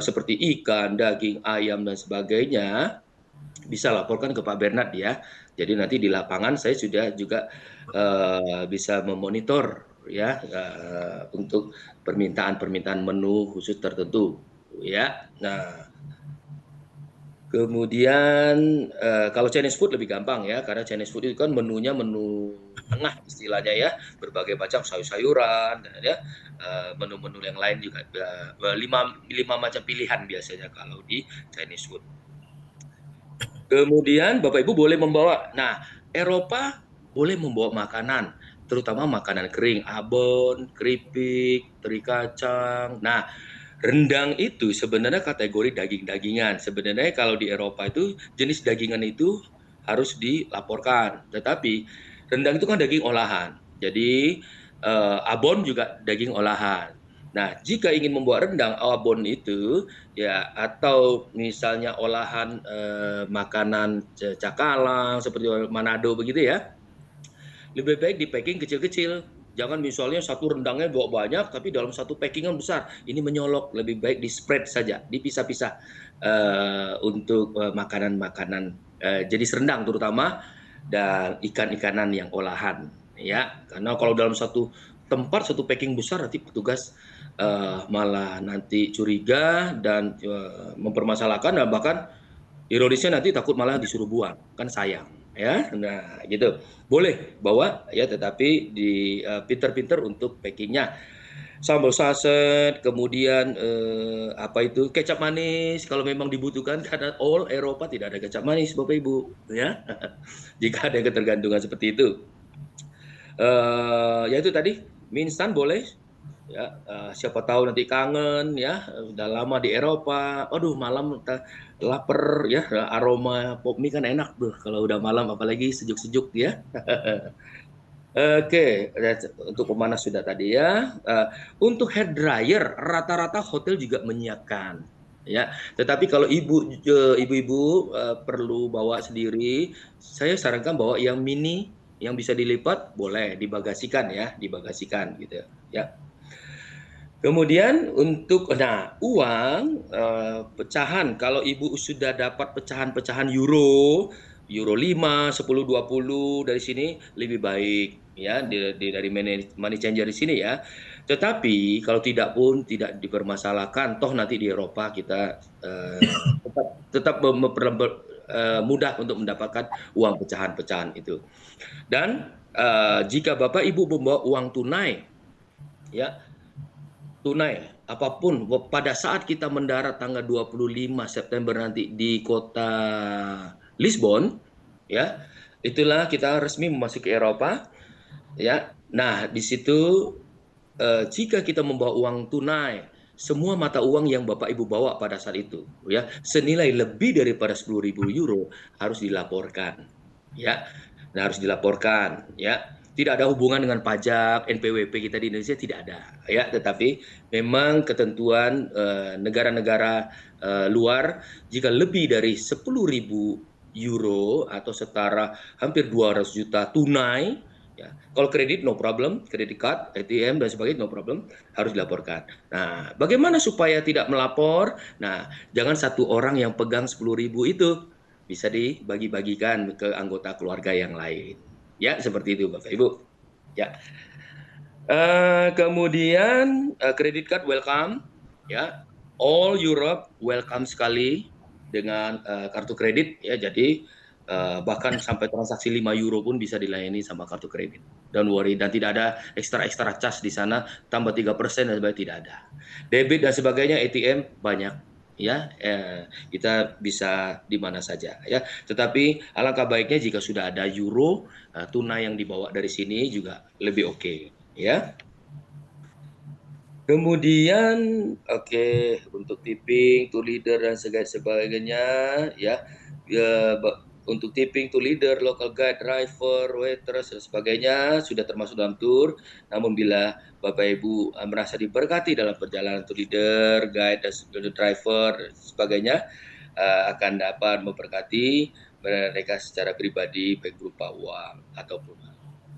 Speaker 2: seperti ikan, daging, ayam dan sebagainya, bisa laporkan ke Pak Bernard ya. Jadi nanti di lapangan saya sudah juga bisa memonitor ya untuk permintaan menu khusus tertentu ya. Nah, kemudian kalau Chinese food lebih gampang ya, karena Chinese food itu kan menunya menu tengah istilahnya ya, berbagai macam sayur-sayuran ya, menu-menu yang lain juga 5 macam pilihan biasanya kalau di Chinese food. Kemudian Bapak Ibu boleh membawa. Nah, Eropa boleh membawa makanan, terutama makanan kering, abon, keripik, teri kacang. Nah, rendang itu sebenarnya kategori daging-dagingan. Sebenarnya kalau di Eropa itu jenis dagingan itu harus dilaporkan. Tetapi rendang itu kan daging olahan. Jadi abon juga daging olahan. Nah, jika ingin membuat rendang abon itu ya atau misalnya olahan makanan cakalang seperti Manado begitu ya, lebih baik di packing kecil-kecil. Jangan misalnya satu rendangnya bawa banyak tapi dalam satu packingan besar. Ini menyolok, lebih baik di spread saja, dipisah-pisah untuk makanan-makanan jenis rendang terutama dan ikan-ikanan yang olahan ya. Karena kalau dalam satu tempat satu packing besar nanti petugas malah nanti curiga dan mempermasalahkan dan bahkan ironisnya nanti takut malah disuruh buang, kan sayang ya. Nah, gitu. Boleh bawa ya, tetapi di pinter-pinter untuk packingnya. Sambal saset, kemudian apa itu kecap manis kalau memang dibutuhkan karena all Eropa tidak ada kecap manis Bapak Ibu ya. Jika ada ketergantungan seperti itu. Ya itu tadi mie instan boleh Ya, siapa tahu nanti kangen ya, udah lama di Eropa. Aduh, malam lapar ya, aroma pop mie kan enak tuh kalau udah malam apalagi sejuk-sejuk ya. Oke, untuk pemanas sudah tadi ya. Untuk hair dryer, rata-rata hotel juga menyiapkan. Ya, tetapi kalau ibu-ibu perlu bawa sendiri, saya sarankan bawa yang mini, yang bisa dilipat, boleh dibagasikan ya, dibagasikan gitu ya. Kemudian uang pecahan, kalau ibu sudah dapat pecahan-pecahan euro 5, 10, 20 dari sini lebih baik ya dari money changer di sini ya. Tetapi kalau tidak pun tidak dipermasalahkan, toh nanti di Eropa kita tetap mudah untuk mendapatkan uang pecahan-pecahan itu. Dan jika Bapak Ibu membawa uang tunai ya, tunai apapun pada saat kita mendarat tanggal 25 September nanti di kota Lisbon ya, itulah kita resmi memasuki Eropa ya. Nah, di situ jika kita membawa uang tunai, semua mata uang yang Bapak Ibu bawa pada saat itu ya senilai lebih daripada 10.000 euro harus dilaporkan ya. Nah, harus dilaporkan ya. Tidak ada hubungan dengan pajak NPWP kita di Indonesia, tidak ada ya, tetapi memang ketentuan negara-negara luar jika lebih dari 10.000 euro atau setara hampir 200 juta tunai ya. Kalau kredit no problem, kredit card, ATM dan sebagainya no problem, harus dilaporkan. Nah, bagaimana supaya tidak melapor? Nah, jangan satu orang yang pegang 10.000 itu, bisa dibagi-bagikan ke anggota keluarga yang lain. Ya, seperti itu Bapak Ibu. Ya. Kemudian credit card welcome ya. All Europe welcome sekali dengan kartu kredit ya. Jadi bahkan sampai transaksi 5 euro pun bisa dilayani sama kartu kredit. Don't worry, dan tidak ada ekstra charge di sana, tambah 3% dan sebagainya, tidak ada. Debit dan sebagainya, ATM banyak ya, kita bisa di mana saja ya. Tetapi alangkah baiknya jika sudah ada euro tunai yang dibawa dari sini juga lebih oke ya. Kemudian untuk tipping to leader dan sebagainya ya, untuk tipping to leader, local guide, driver, waitress dan sebagainya sudah termasuk dalam tour. Namun bila Bapak Ibu merasa diberkati dalam perjalanan to leader, guide dan driver dan sebagainya, akan dapat memberkati mereka secara pribadi baik berupa uang ataupun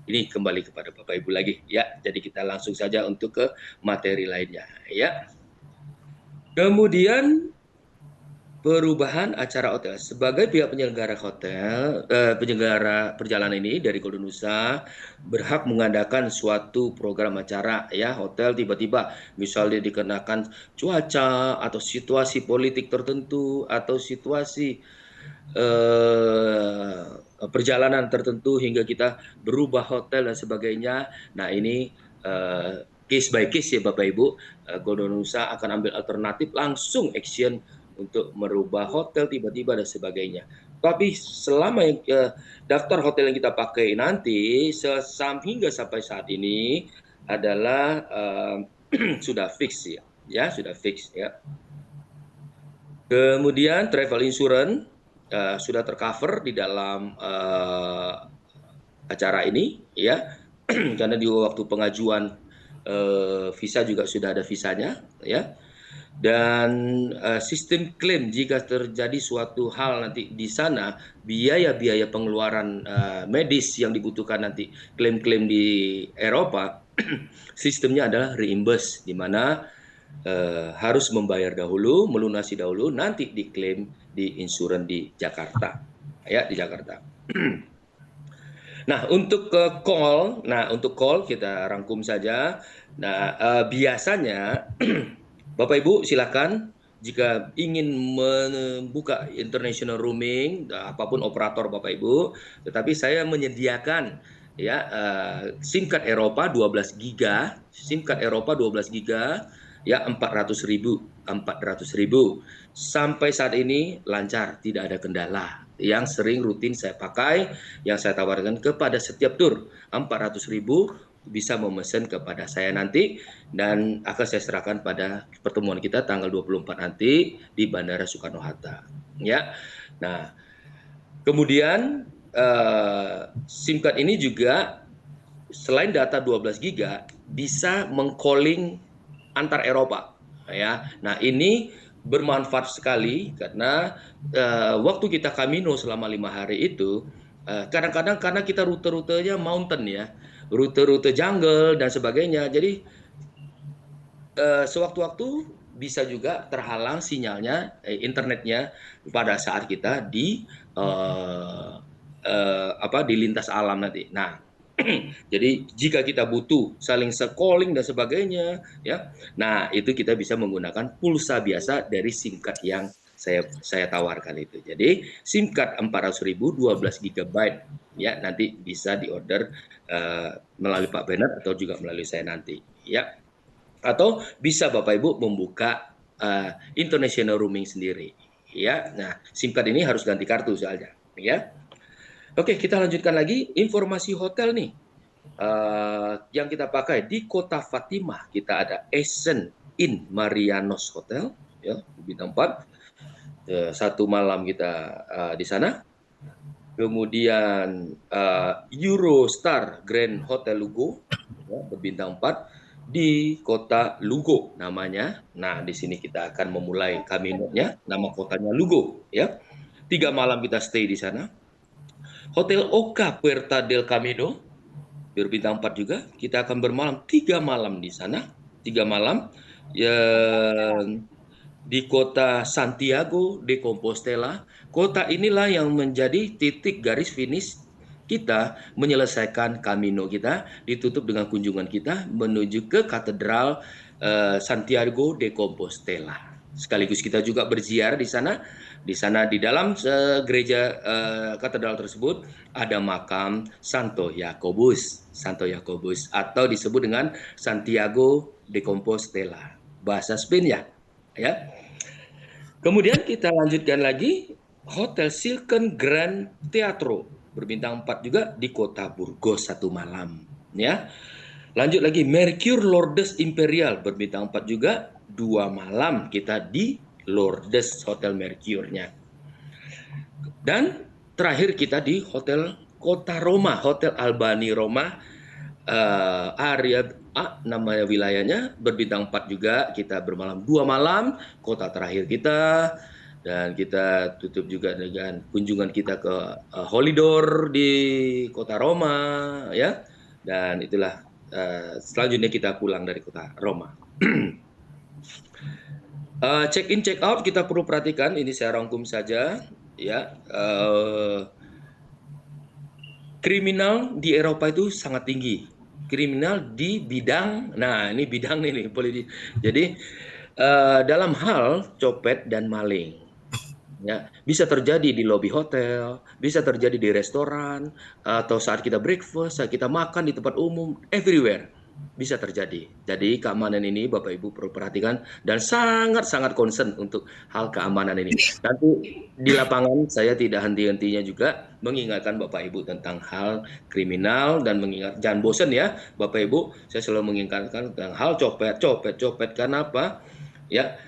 Speaker 2: ini kembali kepada Bapak Ibu lagi ya. Jadi kita langsung saja untuk ke materi lainnya ya. Kemudian perubahan acara hotel. Sebagai pihak penyelenggara hotel, penyelenggara perjalanan ini dari Golden Nusa berhak mengadakan suatu program acara ya hotel tiba-tiba misalnya dikenakan cuaca atau situasi politik tertentu atau situasi perjalanan tertentu hingga kita berubah hotel dan sebagainya. Nah, ini case by case ya Bapak Ibu. Golden Nusa akan ambil alternatif langsung action untuk merubah hotel tiba-tiba dan sebagainya. Tapi selama daftar hotel yang kita pakai nanti hingga sampai saat ini adalah sudah fix ya, sudah fix ya. Kemudian travel insurance sudah tercover di dalam acara ini ya, karena di waktu pengajuan visa juga sudah ada visanya ya. Dan sistem klaim jika terjadi suatu hal nanti di sana, biaya-biaya pengeluaran medis yang dibutuhkan nanti klaim-klaim di Eropa, sistemnya adalah reimburse, di mana harus membayar dahulu, melunasi dahulu, nanti diklaim di insurans di Jakarta, ya di Jakarta. Nah untuk call kita rangkum saja. Nah biasanya Bapak Ibu silakan jika ingin membuka international roaming, apapun operator Bapak Ibu, tetapi saya menyediakan ya SIM card Eropa 12 giga, SIM card Eropa 12 giga ya 400.000 sampai saat ini lancar, tidak ada kendala. Yang sering rutin saya pakai, yang saya tawarkan kepada setiap tur 400.000 bisa memesan kepada saya nanti dan akan saya serahkan pada pertemuan kita tanggal 24 nanti di Bandara Soekarno-Hatta. Ya. Nah, kemudian SIM card ini juga selain data 12 GB bisa meng-calling antar Eropa, ya. Nah, ini bermanfaat sekali karena waktu kita Camino selama 5 hari itu kadang-kadang karena kita rute-rutenya mountain ya, rute-rute jungle dan sebagainya. Jadi sewaktu-waktu bisa juga terhalang sinyalnya, internetnya pada saat kita di di lintas alam nanti. Nah, jadi jika kita butuh saling calling dan sebagainya, ya, nah itu kita bisa menggunakan pulsa biasa dari SIM card yang saya tawarkan itu. Jadi SIM card 400.000 12 GB, ya, nanti bisa diorder melalui Pak Bernard atau juga melalui saya nanti, ya. Atau bisa Bapak Ibu membuka international roaming sendiri, ya. Nah, SIM card ini harus ganti kartu soalnya, ya. Oke, kita lanjutkan lagi informasi hotel nih. Yang kita pakai di Kota Fatimah, kita ada Essen Inn Marianos Hotel, ya, bintang 4. 1 malam kita di sana. Kemudian Eurostar Grand Hotel Lugo, ya, berbintang 4 di Kota Lugo namanya. Nah, di sini kita akan memulai Camino-nya, nama kotanya Lugo, ya. 3 malam kita stay di sana. Hotel Oka Puerta del Camino berbintang 4 juga. Kita akan bermalam 3 malam di sana. 3 malam yang di kota Santiago de Compostela. Kota inilah yang menjadi titik garis finish kita menyelesaikan Camino kita, ditutup dengan kunjungan kita menuju ke Katedral Santiago de Compostela. Sekaligus kita juga berziarah di sana. Di sana di dalam gereja katedral tersebut ada makam Santo Yakobus atau disebut dengan Santiago de Compostela. Bahasa Spain ya. Ya. Kemudian kita lanjutkan lagi Hotel Silken Grand Teatro berbintang 4 juga di Kota Burgos 1 malam, ya. Lanjut lagi Mercure Lourdes Imperial berbintang 4 juga 2 malam kita di Lourdes Hotel Mercure-nya. Dan terakhir kita di Hotel Kota Roma, Hotel Albani Roma, area A namanya wilayahnya, berbintang 4 juga, kita bermalam 2 malam, kota terakhir kita, dan kita tutup juga dengan kunjungan kita ke Holiday di Kota Roma, ya. Dan itulah selanjutnya kita pulang dari Kota Roma. Check in check out kita perlu perhatikan, ini saya rangkum saja, ya. Kriminal di Eropa itu sangat tinggi. Kriminal di bidang, nah ini bidang ini boleh jadi dalam hal copet dan maling, ya, bisa terjadi di lobi hotel, bisa terjadi di restoran, atau saat kita breakfast, saat kita makan di tempat umum, everywhere bisa terjadi. Jadi keamanan ini Bapak Ibu perlu perhatikan dan sangat-sangat concern untuk hal keamanan ini. Nanti di lapangan saya tidak henti-hentinya juga mengingatkan Bapak Ibu tentang hal kriminal dan mengingat, jangan bosan ya Bapak Ibu, saya selalu mengingatkan tentang hal copet. Karena apa? Ya,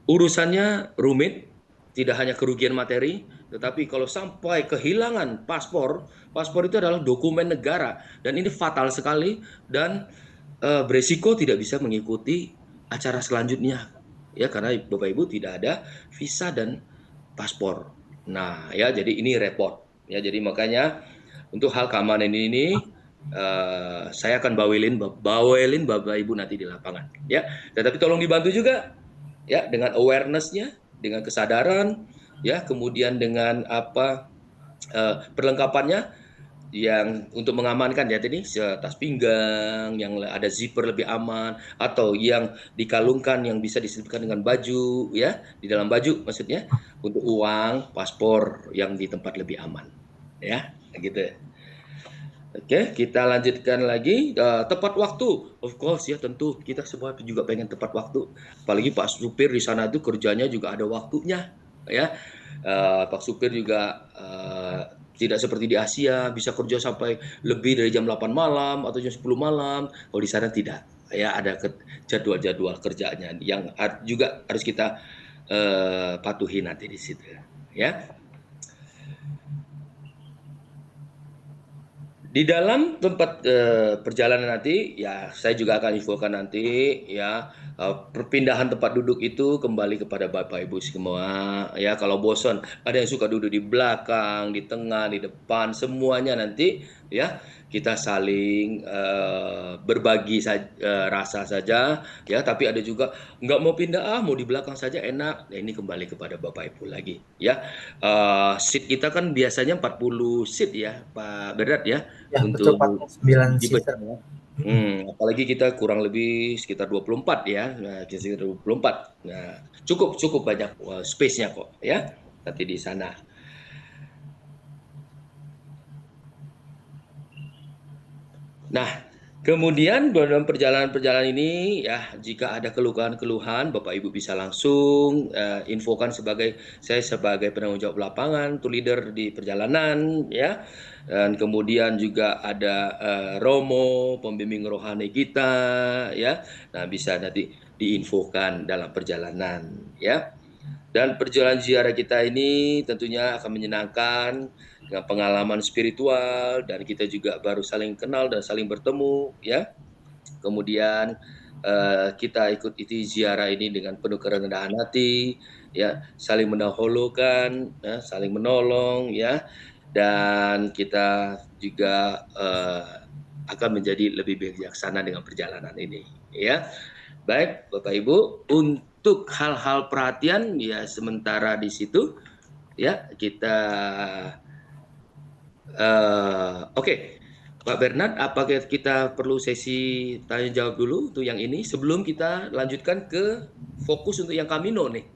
Speaker 2: urusannya rumit, tidak hanya kerugian materi, tetapi kalau sampai kehilangan paspor itu adalah dokumen negara dan ini fatal sekali dan beresiko tidak bisa mengikuti acara selanjutnya, ya, karena Bapak Ibu tidak ada visa dan paspor. Nah, ya, jadi ini repot, ya. Jadi makanya untuk hal keamanan ini saya akan bawelin Bapak Ibu nanti di lapangan, ya. Tetapi tolong dibantu juga, ya, dengan awareness-nya, dengan kesadaran, ya, kemudian dengan perlengkapannya yang untuk mengamankan, ya, tadi tas pinggang yang ada zipper lebih aman, atau yang dikalungkan yang bisa diselipkan dengan baju, ya, di dalam baju maksudnya, untuk uang, paspor yang di tempat lebih aman, ya, gitu. Oke, kita lanjutkan lagi. Tepat waktu, of course, ya, tentu kita semua juga pengen tepat waktu. Apalagi Pak supir di sana itu kerjanya juga ada waktunya, ya. Pak supir juga Tidak seperti di Asia bisa kerja sampai lebih dari jam 8 malam atau jam 10 malam. Kalau di sana tidak. Ya ada jadwal-jadwal kerjanya yang juga harus kita patuhi nanti di situ. Ya. Di dalam tempat perjalanan nanti, ya saya juga akan infokan nanti ya perpindahan tempat duduk itu kembali kepada Bapak Ibu semua. Ya kalau bosan, ada yang suka duduk di belakang, di tengah, di depan, semuanya nanti ya kita saling berbagi rasa saja ya. Tapi ada juga nggak mau pindah, mau di belakang saja enak. Nah, ini kembali kepada Bapak Ibu lagi ya. Seat kita kan biasanya 40 seat ya Pak Berat ya.
Speaker 1: Ya, betul,
Speaker 2: Untuk
Speaker 1: 49
Speaker 2: di
Speaker 1: seater.
Speaker 2: pesawat. Apalagi kita kurang lebih sekitar 24 ya. Nah, sekitar 24. Nah, cukup banyak space-nya kok ya. Nanti di sana. Nah, kemudian dalam perjalanan-perjalanan ini ya jika ada keluhan-keluhan Bapak Ibu bisa langsung infokan saya sebagai penanggung jawab lapangan, tour leader di perjalanan ya. Dan kemudian juga ada Romo, pembimbing rohani kita ya. Nah, bisa nanti diinfokan dalam perjalanan ya. Dan perjalanan ziarah kita ini tentunya akan menyenangkan dengan pengalaman spiritual dan kita juga baru saling kenal dan saling bertemu ya. Kemudian kita ikut ziarah ini dengan penuh kerendahan hati ya, saling mendahulukan ya, saling menolong ya. Dan kita juga akan menjadi lebih bijaksana dengan perjalanan ini ya. Baik, Bapak Ibu, untuk hal-hal perhatian ya sementara di situ ya kita oke. Pak Bernard, apakah kita perlu sesi tanya jawab dulu untuk yang ini sebelum kita lanjutkan ke fokus untuk yang Camino nih?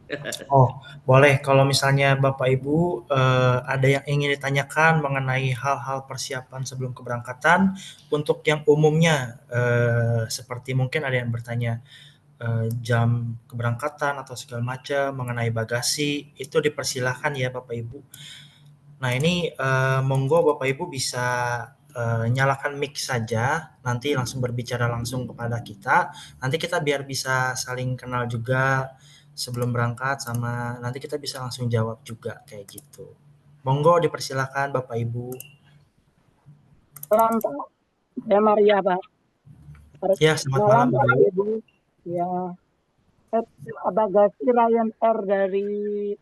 Speaker 1: Oh, boleh. Kalau misalnya Bapak Ibu ada yang ingin ditanyakan mengenai hal-hal persiapan sebelum keberangkatan, untuk yang umumnya seperti mungkin ada yang bertanya jam keberangkatan atau segala macam mengenai bagasi, itu dipersilahkan ya Bapak Ibu. Nah ini monggo Bapak Ibu bisa nyalakan mic saja, nanti langsung berbicara langsung kepada kita. Nanti kita biar bisa saling kenal juga sebelum berangkat, sama nanti kita bisa langsung jawab juga kayak gitu. Monggo dipersilakan Bapak Ibu.
Speaker 4: Salam Pak, saya Maria Pak.
Speaker 1: Ya, selamat malam
Speaker 4: Pak
Speaker 1: Ibu.
Speaker 4: Ibu. Ya, bagasi Lion Air dari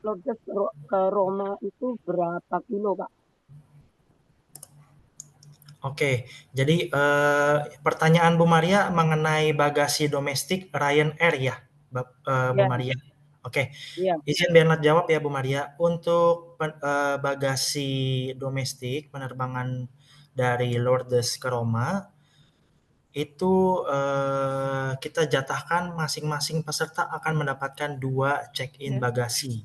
Speaker 4: Lourdes ke Roma itu berapa kilo Pak?
Speaker 1: Oke, jadi pertanyaan Bu Maria mengenai bagasi domestik Ryanair ya, Bu Maria. Oke, izin Bernard jawab ya Bu Maria. Untuk bagasi domestik penerbangan dari Lourdes ke Roma itu kita jatahkan masing-masing peserta akan mendapatkan 2 check-in bagasi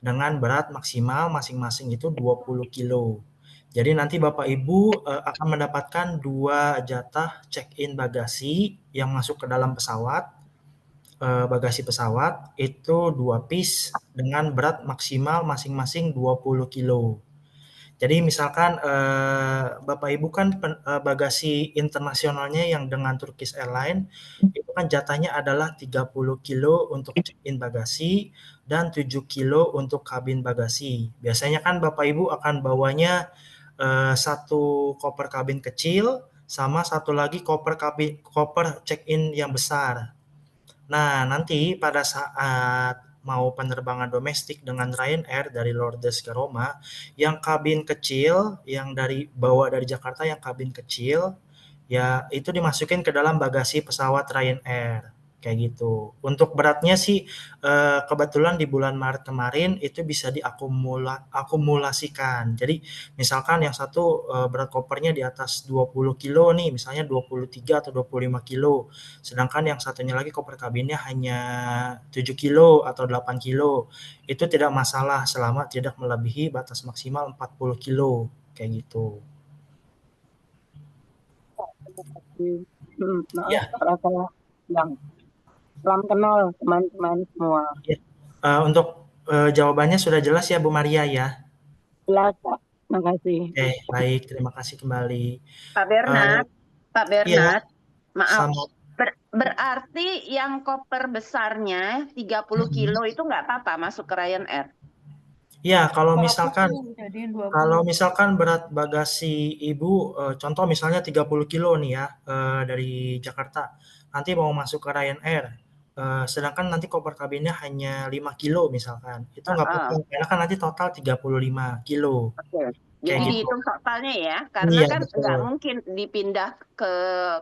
Speaker 1: dengan berat maksimal masing-masing itu 20 kilo. Jadi nanti Bapak Ibu akan mendapatkan 2 jatah check-in bagasi yang masuk ke dalam pesawat, bagasi pesawat itu 2 piece dengan berat maksimal masing-masing 20 kilo. Jadi misalkan Bapak Ibu kan bagasi internasionalnya yang dengan Turkish Airlines itu kan jatahnya adalah 30 kilo untuk check-in bagasi dan 7 kilo untuk kabin bagasi. Biasanya kan Bapak Ibu akan bawanya 1 koper kabin kecil sama 1 lagi koper check-in yang besar. Nah, nanti pada saat mau penerbangan domestik dengan Ryanair dari Lourdes ke Roma, yang kabin kecil, yang bawa dari Jakarta yang kabin kecil, ya itu dimasukin ke dalam bagasi pesawat Ryanair, kayak gitu. Untuk beratnya sih kebetulan di bulan Maret kemarin itu bisa diakumulasikan. Jadi misalkan yang satu berat kopernya di atas 20 kilo nih, misalnya 23 atau 25 kilo. Sedangkan yang satunya lagi koper kabinnya hanya 7 kilo atau 8 kilo. Itu tidak masalah selama tidak melebihi batas maksimal 40 kilo, kayak gitu.
Speaker 4: Ya. Salam kenal teman-teman semua.
Speaker 1: Ya. Untuk jawabannya sudah jelas ya Bu Maria ya?
Speaker 4: Jelas Pak. Makasih.
Speaker 1: Baik, terima kasih kembali.
Speaker 5: Pak Bernard,
Speaker 1: Iya,
Speaker 5: maaf.
Speaker 1: sama.
Speaker 5: Berarti yang koper besarnya 30 kilo itu nggak apa-apa masuk ke Ryanair?
Speaker 1: Ya, kalau
Speaker 3: 20, jadi 20.
Speaker 1: misalkan berat bagasi Ibu, contoh misalnya 30 kilo nih ya, dari Jakarta, nanti mau masuk ke Ryanair, sedangkan nanti koper kabinnya hanya 5 kilo misalkan, itu nggak apa-apa, karena kan nanti total 35 kilo.
Speaker 5: Oke.
Speaker 1: Kayak
Speaker 5: Jadi
Speaker 1: gitu.
Speaker 5: dihitung totalnya ya, karena
Speaker 1: Iya,
Speaker 5: kan
Speaker 1: betul.
Speaker 5: nggak mungkin dipindah ke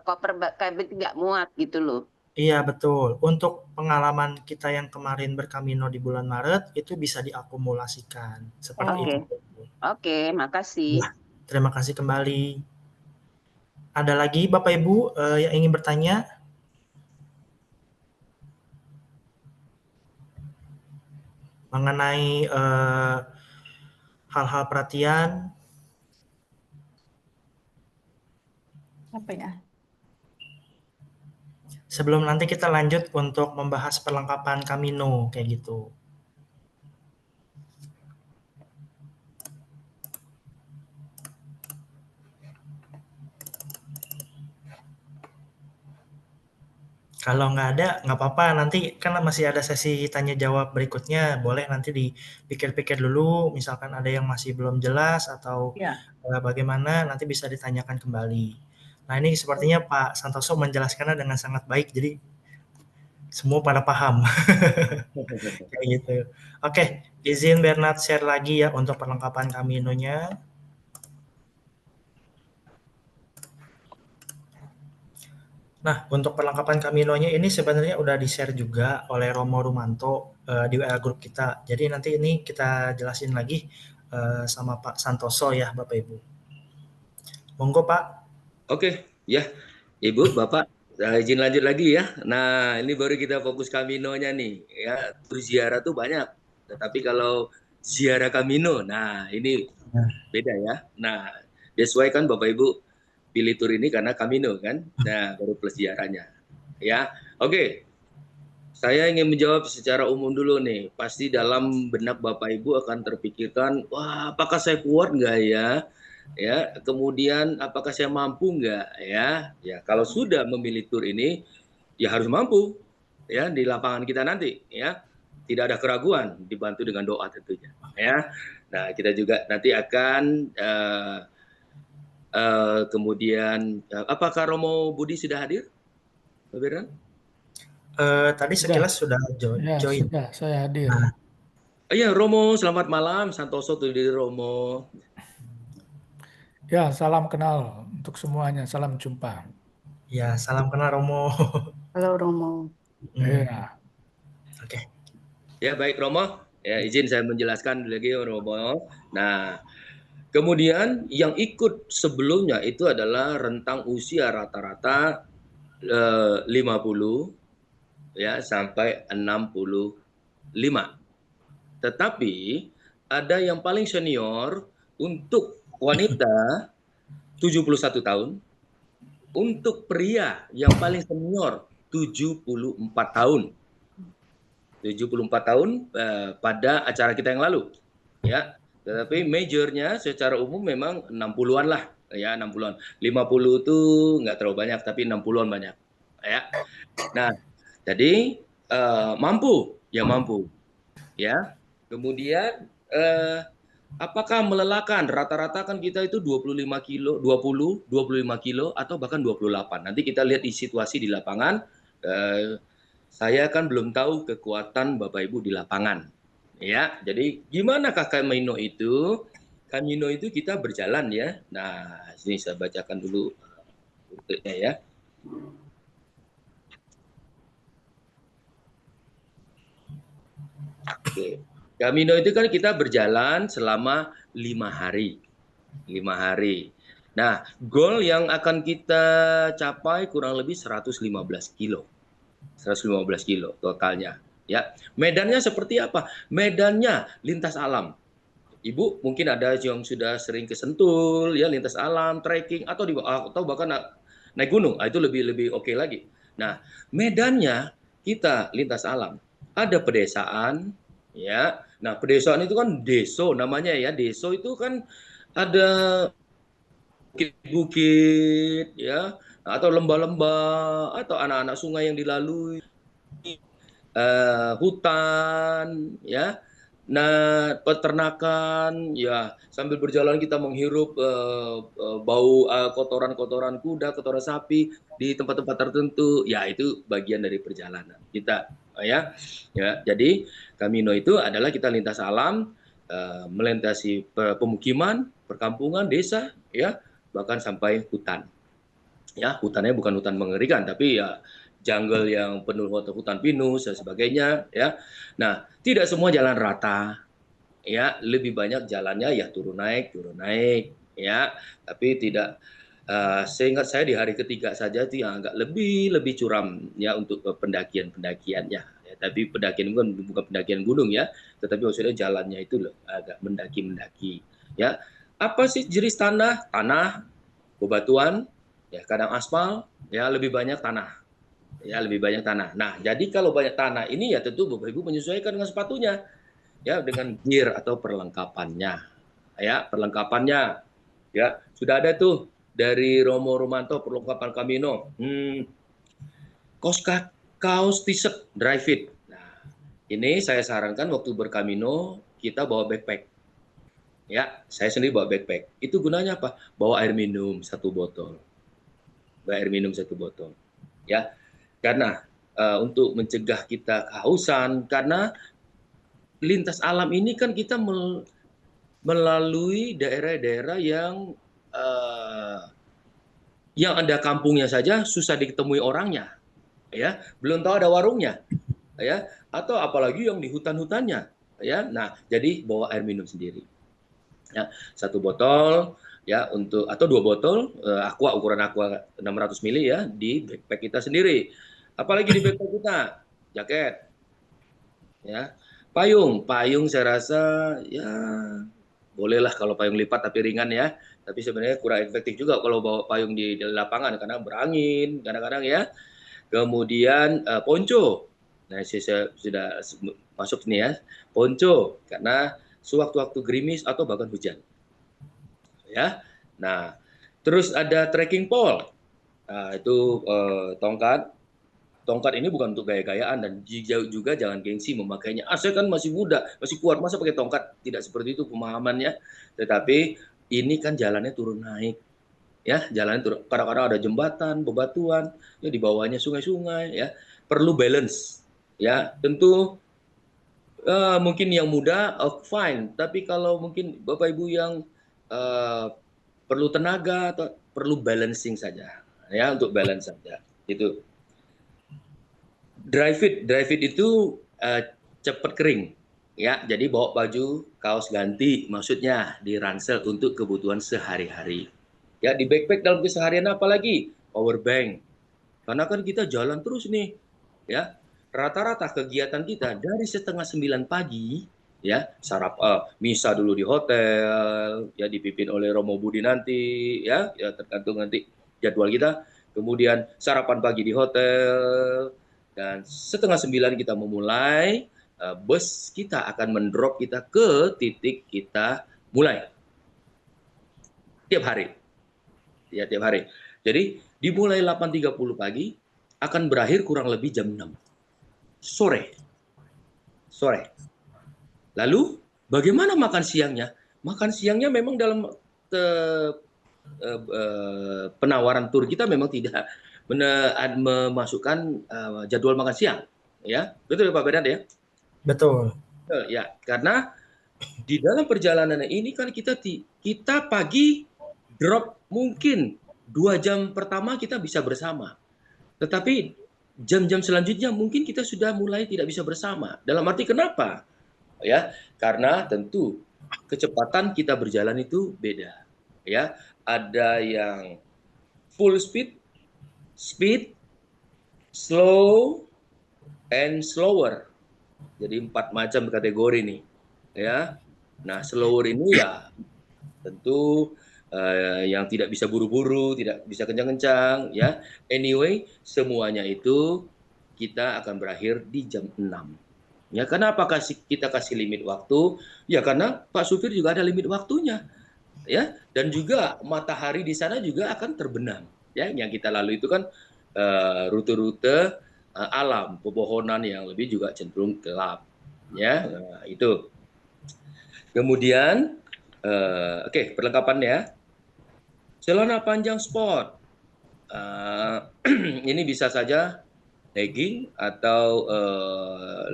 Speaker 5: koper kabin nggak muat gitu loh.
Speaker 1: Iya, betul. Untuk pengalaman kita yang kemarin berkamino di bulan Maret, itu bisa diakumulasikan, seperti
Speaker 5: Oke.
Speaker 1: itu.
Speaker 5: Oke, makasih.
Speaker 1: Ya, terima kasih kembali. Ada lagi Bapak Ibu yang ingin bertanya? Mengenai hal-hal perhatian?
Speaker 3: Apa ya?
Speaker 1: Sebelum nanti kita lanjut untuk membahas perlengkapan Kamino, kayak gitu. Kalau nggak ada, nggak apa-apa. Nanti kan masih ada sesi tanya jawab berikutnya. Boleh nanti dipikir-pikir dulu. Misalkan ada yang masih belum jelas atau
Speaker 3: Ya.
Speaker 1: bagaimana, nanti bisa ditanyakan kembali. Nah, ini sepertinya Pak Santoso menjelaskannya dengan sangat baik. Jadi semua pada paham. Kayak gitu. Oke, izin Bernard share lagi ya untuk perlengkapan Kaminonya. Nah, untuk perlengkapan Kaminonya ini sebenarnya udah di-share juga oleh Romo Rumanto di WA grup kita. Jadi nanti ini kita jelasin lagi sama Pak Santoso ya, Bapak Ibu. Monggo, Pak.
Speaker 2: Oke, ya. Ibu, Bapak, izin lanjut lagi ya. Nah, ini baru kita fokus Kaminonya nih. Ya, tur ziarah tuh banyak. Tetapi kalau ziarah Kamino, nah ini beda ya. Nah, that's why kan Bapak Ibu pilih tur ini karena Kamino kan. Nah, baru plus ziarahnya. Ya, oke. Saya ingin menjawab secara umum dulu nih. Pasti dalam benak Bapak Ibu akan terpikirkan, wah, apakah saya kuat nggak ya? Ya, kemudian apakah saya mampu nggak ya? Ya, kalau sudah memilih tur ini, ya harus mampu ya di lapangan kita nanti ya. Tidak ada keraguan, dibantu dengan doa tentunya ya. Nah, kita juga nanti akan kemudian apakah Romo Budi sudah hadir? Pak Bernan?
Speaker 1: Tadi sekilas sudah join.
Speaker 6: Sudah, saya hadir.
Speaker 2: Iya, Romo, selamat malam. Santoso tuh dari Romo.
Speaker 6: Ya, salam kenal untuk semuanya. Salam jumpa.
Speaker 1: Ya, salam kenal Romo.
Speaker 3: Halo Romo.
Speaker 6: Iya.
Speaker 1: Oke.
Speaker 2: Ya, baik Romo. Ya, izin saya menjelaskan lagi Romo. Nah, kemudian yang ikut sebelumnya itu adalah rentang usia rata-rata 50 ya sampai 65. Tetapi ada yang paling senior untuk wanita 71 tahun, untuk pria yang paling senior 74 tahun. 74 tahun pada acara kita yang lalu. Ya, tetapi majornya secara umum memang 60-an lah, ya 60-an. 50 itu nggak terlalu banyak, tapi 60-an banyak. Ya. Nah, jadi mampu, ya mampu. Ya. Kemudian apakah melelahkan? Rata-rata kan kita itu 25 kilo, 20, 25 kilo atau bahkan 28. Nanti kita lihat di situasi di lapangan. Saya kan belum tahu kekuatan Bapak Ibu di lapangan. Ya, jadi gimana Kamino itu? Kamino itu kita berjalan ya. Nah, sini saya bacakan dulu rutenya ya. Oke. Kamino itu kan kita berjalan selama 5 hari. 5 hari. Nah, goal yang akan kita capai kurang lebih 115 kilo. 115 kilo totalnya. Ya, medannya seperti apa? Medannya lintas alam. Ibu mungkin ada yang sudah sering ke Sentul, ya lintas alam, trekking atau bahkan naik gunung. Itu lebih oke lagi. Nah, medannya kita lintas alam. Ada pedesaan, ya. Nah, pedesaan itu kan deso namanya ya. Deso itu kan ada bukit-bukit ya, atau lembah-lembah, atau anak-anak sungai yang dilalui, hutan ya. Nah, peternakan ya, sambil berjalan kita menghirup bau kotoran-kotoran kuda, kotoran sapi di tempat-tempat tertentu. Ya, itu bagian dari perjalanan kita ya. Ya, jadi Camino itu adalah kita lintas alam, melintasi pemukiman, perkampungan, desa ya, bahkan sampai hutan. Ya, hutannya bukan hutan mengerikan, tapi ya jungle yang penuh hutan pinus dan sebagainya ya. Nah, tidak semua jalan rata ya, lebih banyak jalannya ya turun naik ya, tapi tidak seingat saya di hari ketiga saja itu yang agak lebih curam ya untuk pendakiannya ya, tapi pendakian bukan pendakian gunung ya, tetapi maksudnya jalannya itu loh agak mendaki ya. Apa sih jenis tanah bebatuan ya, kadang aspal ya, lebih banyak tanah ya, lebih banyak tanah. Nah, jadi kalau banyak tanah ini ya tentu Bapak Ibu menyesuaikan dengan sepatunya ya, dengan gear atau perlengkapannya ya, ya sudah ada tuh dari Romo Romanto perlengkapan Camino, kaos t-shirt dry fit. Nah, ini saya sarankan waktu berkamino kita bawa backpack ya, saya sendiri bawa backpack. Itu gunanya apa? Bawa air minum 1 botol ya, karena untuk mencegah kita kehausan, karena lintas alam ini kan kita melalui daerah-daerah yang ada kampungnya saja susah ditemui orangnya ya, belum tahu ada warungnya ya, atau apalagi yang di hutan-hutannya ya. Nah, jadi bawa air minum sendiri ya, 1 botol ya, untuk atau 2 botol ukuran aqua 600 ml ya, di backpack kita sendiri. Apalagi di backpack kita, jaket ya, payung saya rasa ya bolehlah kalau payung lipat tapi ringan ya, tapi sebenarnya kurang efektif juga kalau bawa payung di lapangan karena berangin kadang-kadang ya. Kemudian ponco, nah saya sudah masuk nih ya, ponco karena sewaktu-waktu gerimis atau bahkan hujan ya. Nah, terus ada trekking pole. Nah, itu tongkat ini bukan untuk gaya-gayaan, dan juga jangan gengsi memakainya. Saya kan masih muda, masih kuat, masa pakai tongkat? Tidak seperti itu pemahamannya. Tetapi ini kan jalannya turun naik ya, jalannya turun. Kadang-kadang ada jembatan, bebatuan, ya di bawahnya sungai-sungai ya. Perlu balance ya. Tentu mungkin yang muda fine, tapi kalau mungkin Bapak Ibu yang perlu tenaga atau perlu balancing saja ya, untuk balance saja itu. Dry fit itu cepat kering ya, jadi bawa baju kaos ganti maksudnya di ransel untuk kebutuhan sehari-hari ya. Di backpack dalam keseharian apalagi power bank, karena kan kita jalan terus nih ya. Rata-rata kegiatan kita dari 8:30 pagi ya, misa dulu di hotel ya, dipimpin oleh Romo Budi nanti ya, tergantung nanti jadwal kita. Kemudian sarapan pagi di hotel, dan 8:30 kita memulai, bus kita akan mendrop kita ke titik kita mulai tiap hari ya, tiap hari. Jadi dimulai 8:30 pagi akan berakhir kurang lebih jam 6 sore. Lalu bagaimana makan siangnya? Makan siangnya memang dalam penawaran tur kita memang tidak memasukkan jadwal makan siang ya. Betul ya Pak Bernard ya?
Speaker 1: Betul.
Speaker 2: Ya, karena di dalam perjalanan ini kan kita pagi drop, mungkin 2 jam pertama kita bisa bersama, tetapi jam-jam selanjutnya mungkin kita sudah mulai tidak bisa bersama. Dalam arti kenapa ya? Karena tentu kecepatan kita berjalan itu beda ya. Ada yang full speed, slow, and slower. Jadi 4 macam kategori nih ya. Nah, slower ini ya tentu yang tidak bisa buru-buru, tidak bisa kencang-kencang ya. Anyway, semuanya itu kita akan berakhir di jam 6. Ya, kenapa kita kasih limit waktu? Ya karena Pak supir juga ada limit waktunya. ya, dan juga matahari di sana juga akan terbenam, ya. Yang kita lalui itu kan rute-rute alam, pepohonan yang lebih juga cenderung gelap, ya. Nah, itu. Kemudian, oke, perlengkapannya, celana panjang sport. Ini bisa saja legging atau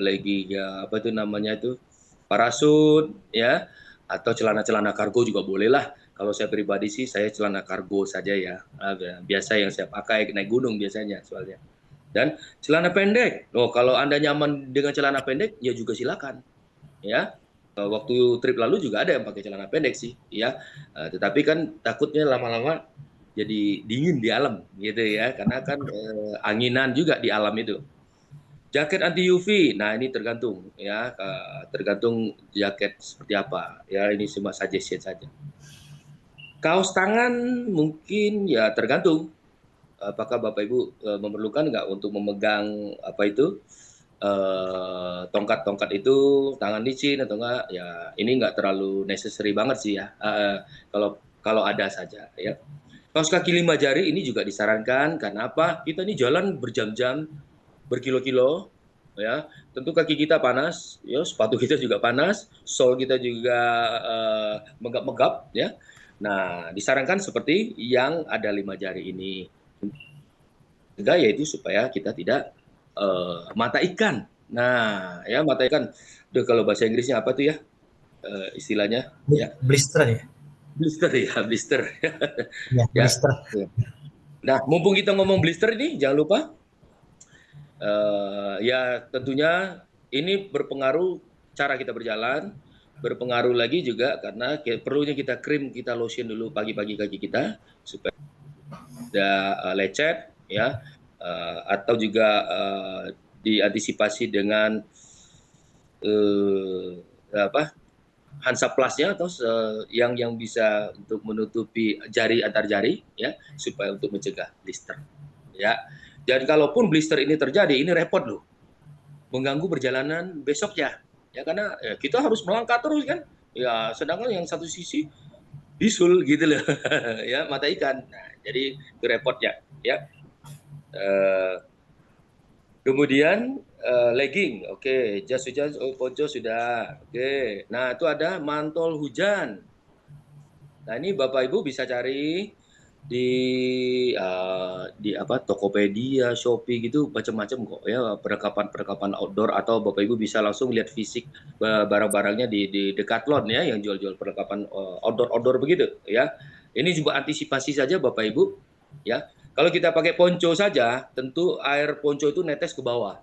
Speaker 2: legging apa itu namanya itu parasut, ya, atau celana-celana kargo juga boleh lah. Kalau saya pribadi sih saya celana kargo saja ya. Biasa yang saya pakai naik gunung biasanya soalnya. Dan celana pendek. Oh, kalau Anda nyaman dengan celana pendek ya juga silakan, ya. Waktu trip lalu juga ada yang pakai celana pendek sih, ya. Tetapi kan takutnya lama-lama jadi dingin di alam gitu ya, karena kan anginan juga di alam itu. Jaket anti UV, nah ini tergantung ya, tergantung jaket seperti apa ya, ini cuma suggestion saja. Kaos tangan mungkin ya tergantung apakah Bapak Ibu memerlukan nggak untuk memegang apa itu tongkat-tongkat itu, tangan licin atau enggak, ya ini nggak terlalu necessary banget sih ya, kalau ada saja ya. Kaos kaki 5 jari ini juga disarankan, karena apa? Kita ini jalan berjam-jam, berkilo-kilo, ya. Tentu kaki kita panas, ya, sepatu kita juga panas, sol kita juga megap-megap, ya. Nah, disarankan seperti yang ada 5 jari ini. Juga yaitu supaya kita tidak mata ikan. Nah, ya mata ikan. Duh, kalau bahasa Inggrisnya apa tuh ya? Istilahnya ya.
Speaker 1: Blister ya.
Speaker 2: Blister ya, blister.
Speaker 1: Ya,
Speaker 2: Ya.
Speaker 1: blister.
Speaker 2: Nah, mumpung kita ngomong blister ini, jangan lupa ya tentunya ini berpengaruh cara kita berjalan, berpengaruh lagi juga karena perlunya kita krim, kita lotion dulu pagi-pagi kaki kita supaya tidak lecet, ya, atau juga diantisipasi dengan Hansaplastnya atau yang bisa untuk menutupi jari antar jari, ya, supaya untuk mencegah blister, ya. Dan kalaupun blister ini terjadi, ini repot loh, mengganggu perjalanan besoknya, ya, karena ya, kita harus melangkah terus kan, ya, sedangkan yang satu sisi bisul gitu loh, ya, mata ikan. Nah, jadi itu repot ya. Kemudian legging, oke, jas hujan, ponco sudah, oke. Nah, itu ada mantel hujan. Nah, ini Bapak Ibu bisa cari di apa, Tokopedia, Shopee gitu, macam-macam kok ya, perlengkapan outdoor, atau Bapak Ibu bisa langsung lihat fisik barang-barangnya di Decathlon ya, yang jual-jual perlengkapan outdoor begitu ya. Ini juga antisipasi saja Bapak Ibu ya. Kalau kita pakai ponco saja, tentu air ponco itu netes ke bawah.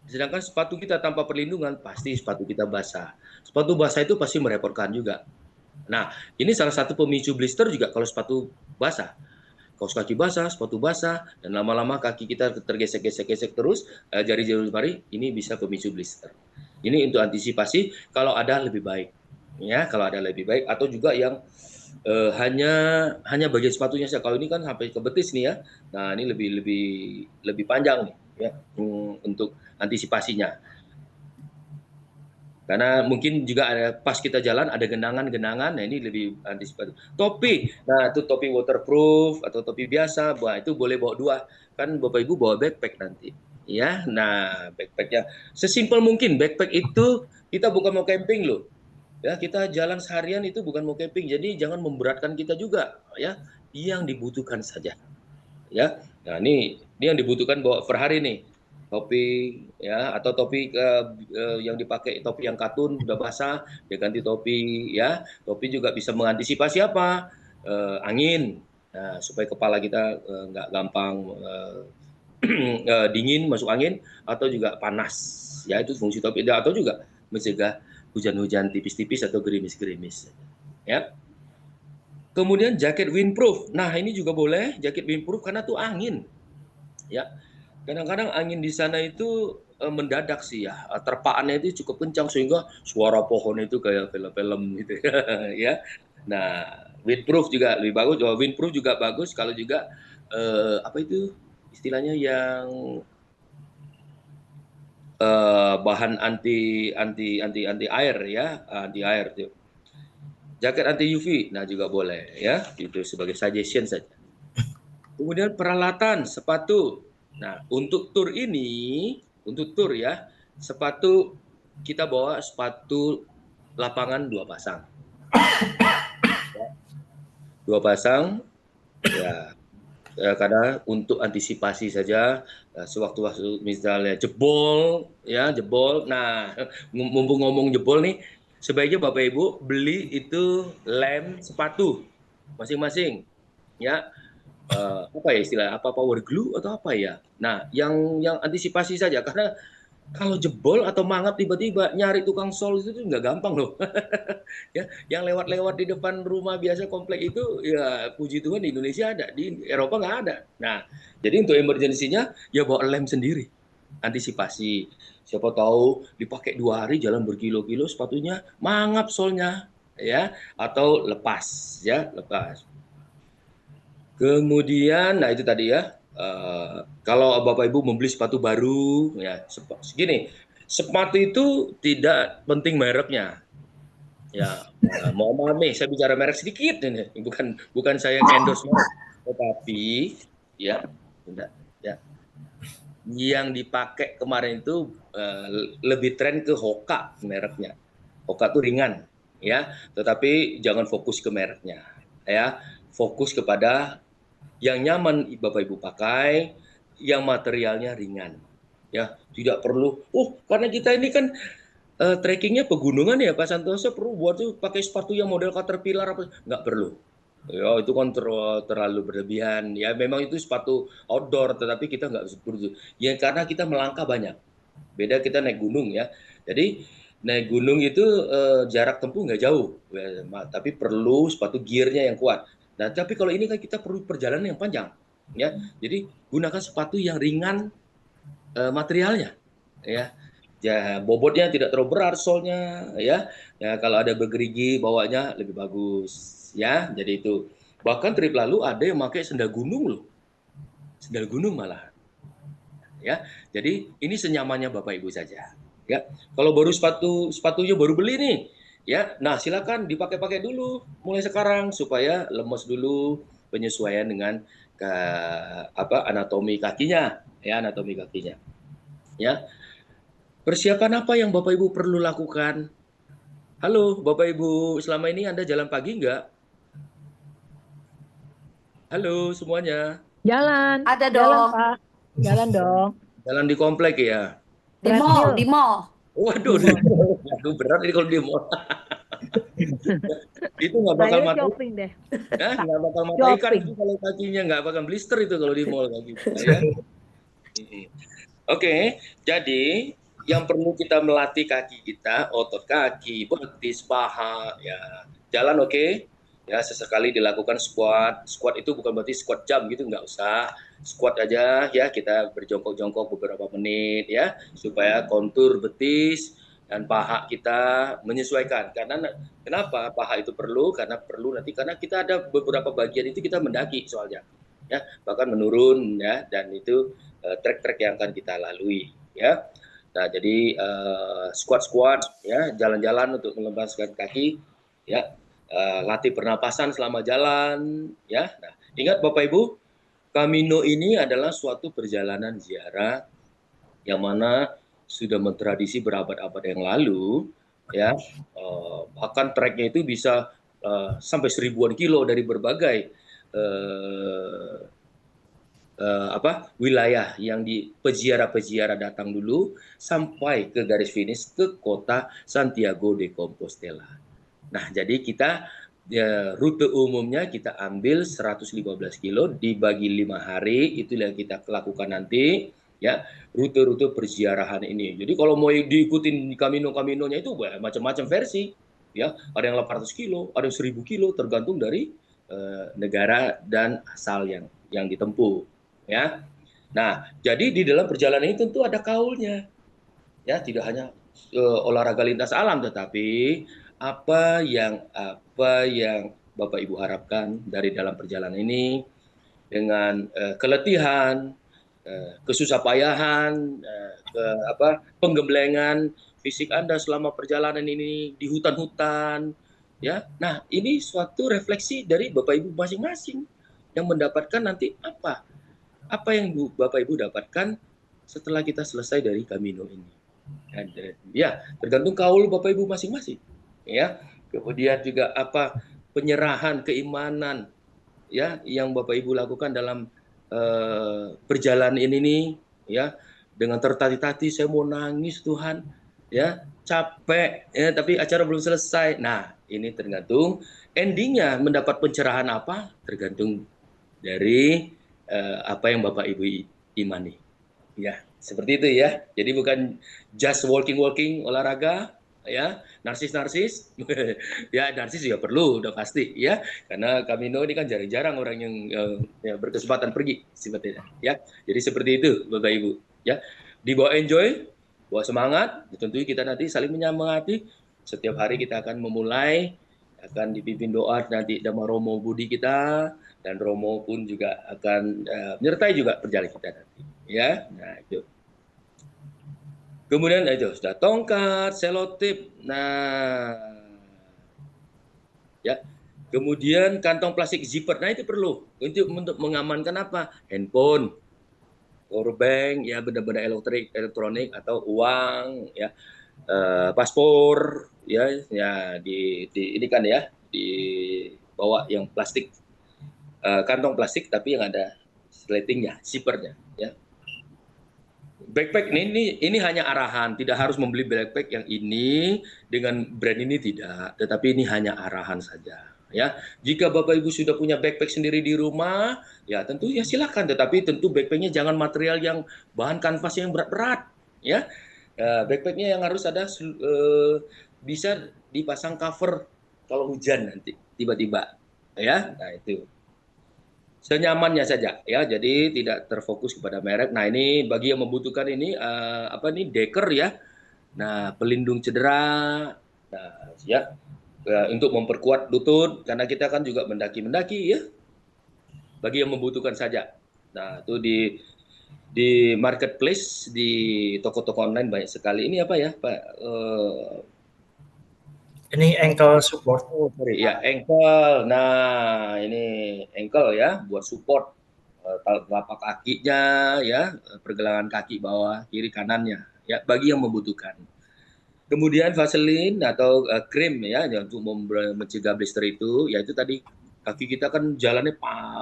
Speaker 2: Sedangkan sepatu kita tanpa perlindungan, pasti sepatu kita basah. Sepatu basah itu pasti merepotkan juga. Nah, ini salah satu pemicu blister juga kalau sepatu basah. Kaos kaki basah, sepatu basah, dan lama-lama kaki kita tergesek-gesek terus, jari-jari jari, ini bisa pemicu blister. Ini untuk antisipasi kalau ada lebih baik. Ya, kalau ada lebih baik, atau juga yang hanya bagian sepatunya saja. Kalau ini kan sampai ke betis nih ya. Nah, ini lebih panjang nih ya, untuk antisipasinya. Karena mungkin juga ada pas kita jalan ada genangan, nah ini lebih antisipatif. Topi, nah itu topi waterproof atau topi biasa, wah itu boleh bawa 2. Kan Bapak Ibu bawa backpack nanti. Ya, nah backpacknya sesimpel mungkin. Backpack itu kita bukan mau camping loh. Ya, kita jalan seharian itu bukan mau camping, jadi jangan memberatkan kita juga, ya. Yang dibutuhkan saja, ya. Nah, ini yang dibutuhkan bawa per hari nih, topi, ya, atau topi yang dipakai topi yang katun udah basah, dia ganti topi, ya. Topi juga bisa mengantisipasi apa? Angin, nah, supaya kepala kita nggak gampang dingin, masuk angin, atau juga panas, ya, itu fungsi topi, atau juga mencegah hujan-hujan tipis-tipis atau gerimis-gerimis, ya. Kemudian jaket windproof. Nah, ini juga boleh jaket windproof karena tuh angin, ya. Kadang-kadang angin di sana itu mendadak sih ya, terpaannya itu cukup kencang sehingga suara pohon itu kayak film-film gitu ya. Nah, windproof juga lebih bagus. Windproof juga bagus kalau juga apa itu istilahnya yang bahan anti air ya, anti air tuh. Jaket anti UV, nah juga boleh ya, itu sebagai suggestion saja. Kemudian peralatan, sepatu. Nah, untuk tur ya, sepatu kita bawa sepatu lapangan 2 pasang. 2 pasang, ya, karena untuk antisipasi saja, sewaktu-waktu misalnya jebol. Nah, mumpung ngomong jebol nih, sebaiknya Bapak Ibu beli itu lem sepatu masing-masing, ya. Apa ya istilahnya, apa power glue atau apa ya. Nah, yang antisipasi saja, karena kalau jebol atau mangap tiba-tiba nyari tukang sol itu tuh nggak gampang loh. Ya, yang lewat-lewat di depan rumah biasa komplek itu ya puji Tuhan di Indonesia ada, di Eropa nggak ada. Nah, jadi untuk emergensinya ya bawa lem sendiri, antisipasi. Siapa tahu dipakai 2 hari jalan berkilo-kilo sepatunya mangap solnya, ya, atau lepas, ya, lepas. Kemudian, nah itu tadi ya, kalau Bapak Ibu membeli sepatu baru, ya segini, sepatu itu tidak penting mereknya. Ya, mohon maaf nih, saya bicara merek sedikit ini, bukan saya endorse merek, tetapi ya, yang dipakai kemarin itu lebih tren ke Hoka mereknya. Hoka itu ringan, ya, tetapi jangan fokus ke mereknya, ya, fokus kepada yang nyaman Bapak Ibu pakai, yang materialnya ringan, ya, tidak perlu. Karena kita ini kan trekkingnya pegunungan ya Pak Santoso, perlu buat tuh pakai sepatu yang model Caterpillar apa? Nggak perlu. Ya, itu kan terlalu berlebihan. Ya, memang itu sepatu outdoor, tetapi kita nggak seperti itu. Ya, karena kita melangkah banyak. Beda kita naik gunung ya. Jadi naik gunung itu jarak tempuh nggak jauh, ya, tapi perlu sepatu gearnya yang kuat. Nah, tapi kalau ini kan kita perlu perjalanan yang panjang, ya. Jadi gunakan sepatu yang ringan materialnya, ya. Ya, bobotnya tidak terlalu berat solnya, ya. Ya, kalau ada bergerigi bawanya lebih bagus, ya. Jadi itu. Bahkan trip lalu ada yang pakai sendal gunung loh. Sendal gunung malah. Ya. Jadi ini senyamannya Bapak Ibu saja, ya. Kalau baru sepatunya baru beli nih, ya. Nah, silakan dipakai-pakai dulu mulai sekarang supaya lemes dulu penyesuaian dengan anatomi kakinya, ya, anatomi kakinya. Ya. Persiapan apa yang Bapak Ibu perlu lakukan? Halo, Bapak Ibu, selama ini Anda jalan pagi enggak? Halo semuanya.
Speaker 4: Jalan.
Speaker 3: Ada
Speaker 4: Jalan,
Speaker 3: dong.
Speaker 4: Pak. Jalan dong.
Speaker 2: Jalan di komplek ya?
Speaker 3: Di mall, di mall.
Speaker 2: Waduh, waduh berat ini kalau di mall. Itu nggak bakal
Speaker 4: Saya
Speaker 2: mati.
Speaker 4: shopping deh.
Speaker 2: Ya, nggak bakal mati ikan itu kalau kakinya, nggak bakal blister itu kalau di mall kayak gitu. Ya. Oke, jadi yang perlu kita melatih kaki kita, otot kaki, betis, paha, ya jalan oke. Ya, sesekali dilakukan squat. Squat itu bukan berarti squat jam gitu, nggak usah. Squat aja ya, kita berjongkok-jongkok beberapa menit ya, supaya kontur betis dan paha kita menyesuaikan. Karena kenapa paha itu perlu? Karena kita ada beberapa bagian itu kita mendaki soalnya. Ya, bahkan menurun ya, dan itu trek-trek yang akan kita lalui ya. Nah, jadi squat ya, jalan-jalan untuk melembabkan kaki ya. Latih pernapasan selama jalan ya. Nah, ingat Bapak Ibu, Camino ini adalah suatu perjalanan ziarah yang mana sudah mentradisi berabad-abad yang lalu ya. Bahkan treknya itu bisa sampai 1000-an kilo dari berbagai wilayah yang di peziarah-peziarah datang dulu sampai ke garis finish ke kota Santiago de Compostela. Nah, jadi kita rute umumnya kita ambil 115 kilo dibagi 5 hari, itu yang kita lakukan nanti ya, rute-rute perziarahan ini. Jadi kalau mau diikutin Camino-Caminonya itu macam-macam versi ya, ada yang 800 kilo, ada yang 1000 kilo tergantung dari negara dan asal yang ditempuh ya. Nah, jadi di dalam perjalanan ini tentu ada kaulnya. Ya, tidak hanya olahraga lintas alam, tetapi apa yang Bapak Ibu harapkan dari dalam perjalanan ini dengan keletihan, kesusahpayahan, penggemblengan fisik Anda selama perjalanan ini di hutan-hutan, Ya, nah ini suatu refleksi dari Bapak Ibu masing-masing yang mendapatkan nanti apa? Apa yang Bapak Ibu dapatkan setelah kita selesai dari Camino ini? Ya, tergantung kaul Bapak Ibu masing-masing. Ya, kemudian juga apa penyerahan keimanan ya yang Bapak Ibu lakukan dalam perjalanan ini nih, ya, dengan tertati-tati saya mau nangis Tuhan, ya, capek, ya, tapi acara belum selesai. Nah, ini tergantung endingnya mendapat pencerahan apa, tergantung dari apa yang Bapak Ibu imani. Ya, seperti itu ya. Jadi bukan just walking olahraga, ya, narsis. Ya, narsis juga perlu, udah pasti ya. Karena Camino ini kan jarang-jarang orang yang ya, berkesempatan pergi sepertinya, ya. Jadi seperti itu Bapak Ibu, ya. Dibawa enjoy, bawa semangat, tentu kita nanti saling menyemangati. Setiap hari kita akan memulai, akan dipimpin doa nanti sama Romo Budi kita, dan Romo pun juga akan menyertai juga perjalanan kita nanti, ya. Nah, itu. Kemudian itu sudah tongkat, selotip. Nah, ya. Kemudian kantong plastik zipper. Nah, itu perlu untuk mengamankan apa? Handphone, powerbank, ya, benda-benda elektronik atau uang, ya, paspor, ya, ini kan ya, dibawa yang plastik, kantong plastik tapi yang ada sletingnya, zippernya, ya. Backpack ini hanya arahan, tidak harus membeli backpack yang ini dengan brand ini tidak, tetapi ini hanya arahan saja, ya. Jika Bapak Ibu sudah punya backpack sendiri di rumah, ya tentu ya silakan, tetapi tentu backpacknya jangan material yang bahan kanvas yang berat-berat, ya. Backpacknya yang harus ada bisa dipasang cover kalau hujan nanti tiba-tiba, ya. Nah, itu. Senyamannya saja, ya, jadi tidak terfokus kepada merek. Nah, ini bagi yang membutuhkan ini apa nih, deker, ya. Nah, pelindung cedera, nah, ya, untuk memperkuat lutut karena kita kan juga mendaki-mendaki, ya. Bagi yang membutuhkan saja. Nah, itu di marketplace, di toko-toko online banyak sekali. Ini apa ya, Pak?
Speaker 1: Ini ankle support.
Speaker 2: Oh, sorry, ya, ankle. Nah, ini ankle ya, buat support telapak kakinya, ya, pergelangan kaki bawah, kiri kanannya, ya, bagi yang membutuhkan. Kemudian Vaseline atau krim, ya, untuk mencegah blister itu, yaitu tadi kaki kita kan jalannya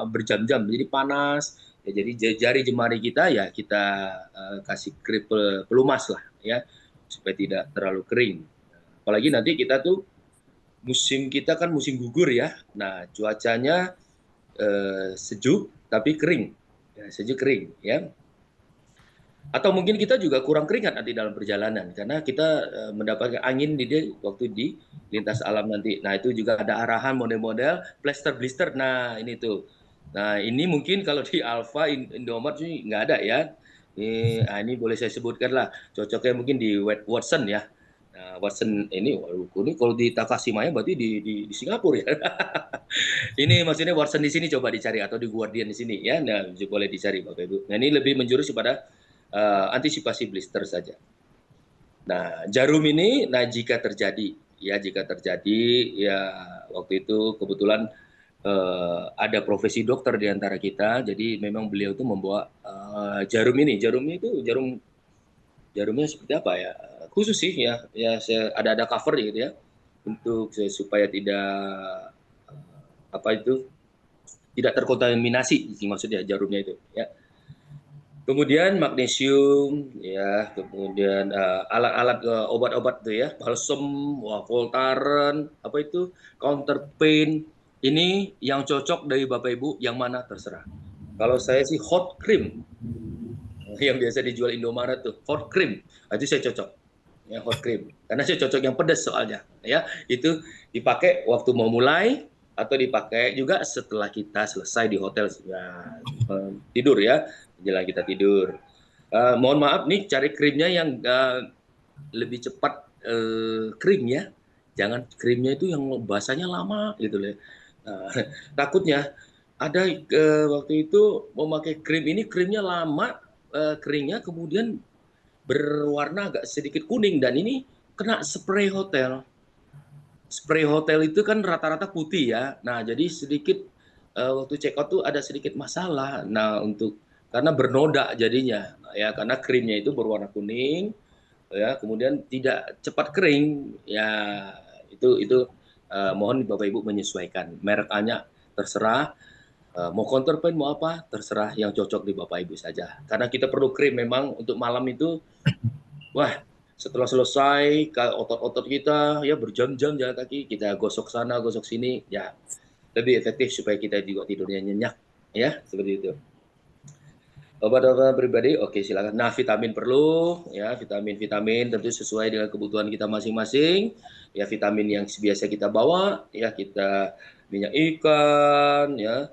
Speaker 2: berjam-jam, jadi panas. Ya, jadi jari jemari kita ya kita kasih krim pelumas lah, ya, supaya tidak terlalu kering. Apalagi nanti kita tuh musim kita kan musim gugur, ya. Nah, cuacanya sejuk tapi kering, ya, sejuk kering, ya. Atau mungkin kita juga kurang keringat nanti dalam perjalanan karena kita mendapatkan angin waktu di lintas alam nanti. Nah, itu juga ada arahan model-model plaster blister. Nah, ini tuh. Nah, ini mungkin kalau di Alfa Indomaret sih nggak ada, ya. Ini boleh saya sebutkan lah. Cocoknya mungkin di Watson, ya. Nah, Watson ini kalau di Takashimaya berarti di Singapura, ya. Ini maksudnya Watson di sini coba dicari atau di Guardian di sini, ya. Nah, boleh dicari Bapak Ibu. Nah, ini lebih menjurus kepada antisipasi blister saja. Nah, jarum ini, nah jika terjadi ya waktu itu kebetulan ada profesi dokter di antara kita, jadi memang beliau itu membawa jarum ini. Jarumnya seperti apa ya? Khusus sih, ya ada cover gitu, ya, untuk supaya tidak tidak terkontaminasi maksudnya jarumnya itu, ya. Kemudian magnesium, ya, kemudian alat-alat obat-obat tuh, ya, balsem, Voltaren, counter pain. Ini yang cocok dari Bapak Ibu yang mana terserah. Kalau saya sih hot cream, yang biasa dijual Indomaret tuh, hot cream, itu saya cocok, ya, hot cream, karena saya cocok yang pedas soalnya, ya. Itu dipakai waktu mau mulai atau dipakai juga setelah kita selesai di hotel, ya, tidur, ya. Jelang kita tidur. Mohon maaf nih, cari krimnya yang lebih cepat kering, ya. Jangan krimnya itu yang basahnya lama gitu loh. Takutnya ada waktu itu memakai krim ini, krimnya lama keringnya, kemudian berwarna agak sedikit kuning dan ini kena spray hotel. spray hotel itu kan rata-rata putih ya. Nah, jadi sedikit waktu check out tuh ada sedikit masalah. Nah, karena bernoda jadinya ya, karena krimnya itu berwarna kuning ya, kemudian tidak cepat kering ya. Itu mohon Bapak Ibu menyesuaikan. Mereknya terserah, mau counterpaint mau apa terserah, yang cocok di Bapak Ibu saja. Karena kita perlu krim memang untuk malam itu. Wah, setelah selesai otot-otot kita ya berjam-jam jalan kaki, kita gosok sana gosok sini ya, lebih efektif supaya kita juga tidurnya nyenyak ya, seperti itu. Obat-obatan pribadi, oke silakan. Nah, vitamin perlu ya, vitamin tentu sesuai dengan kebutuhan kita masing-masing. Ya, vitamin yang biasa kita bawa ya, kita minyak ikan ya,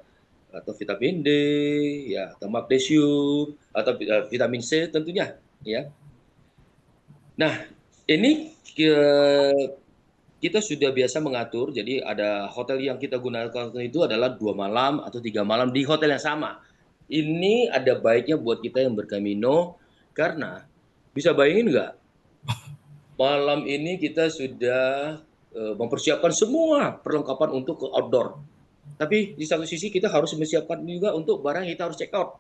Speaker 2: atau vitamin D ya, atau magnesium atau vitamin C tentunya ya. Nah, ini kita sudah biasa mengatur, jadi ada hotel yang kita gunakan itu adalah 2 malam atau 3 malam di hotel yang sama. Ini ada baiknya buat kita yang berkamino, karena bisa bayangin nggak, malam ini kita sudah mempersiapkan semua perlengkapan untuk ke outdoor. Tapi di satu sisi kita harus mempersiapkan juga untuk barang yang kita harus check out.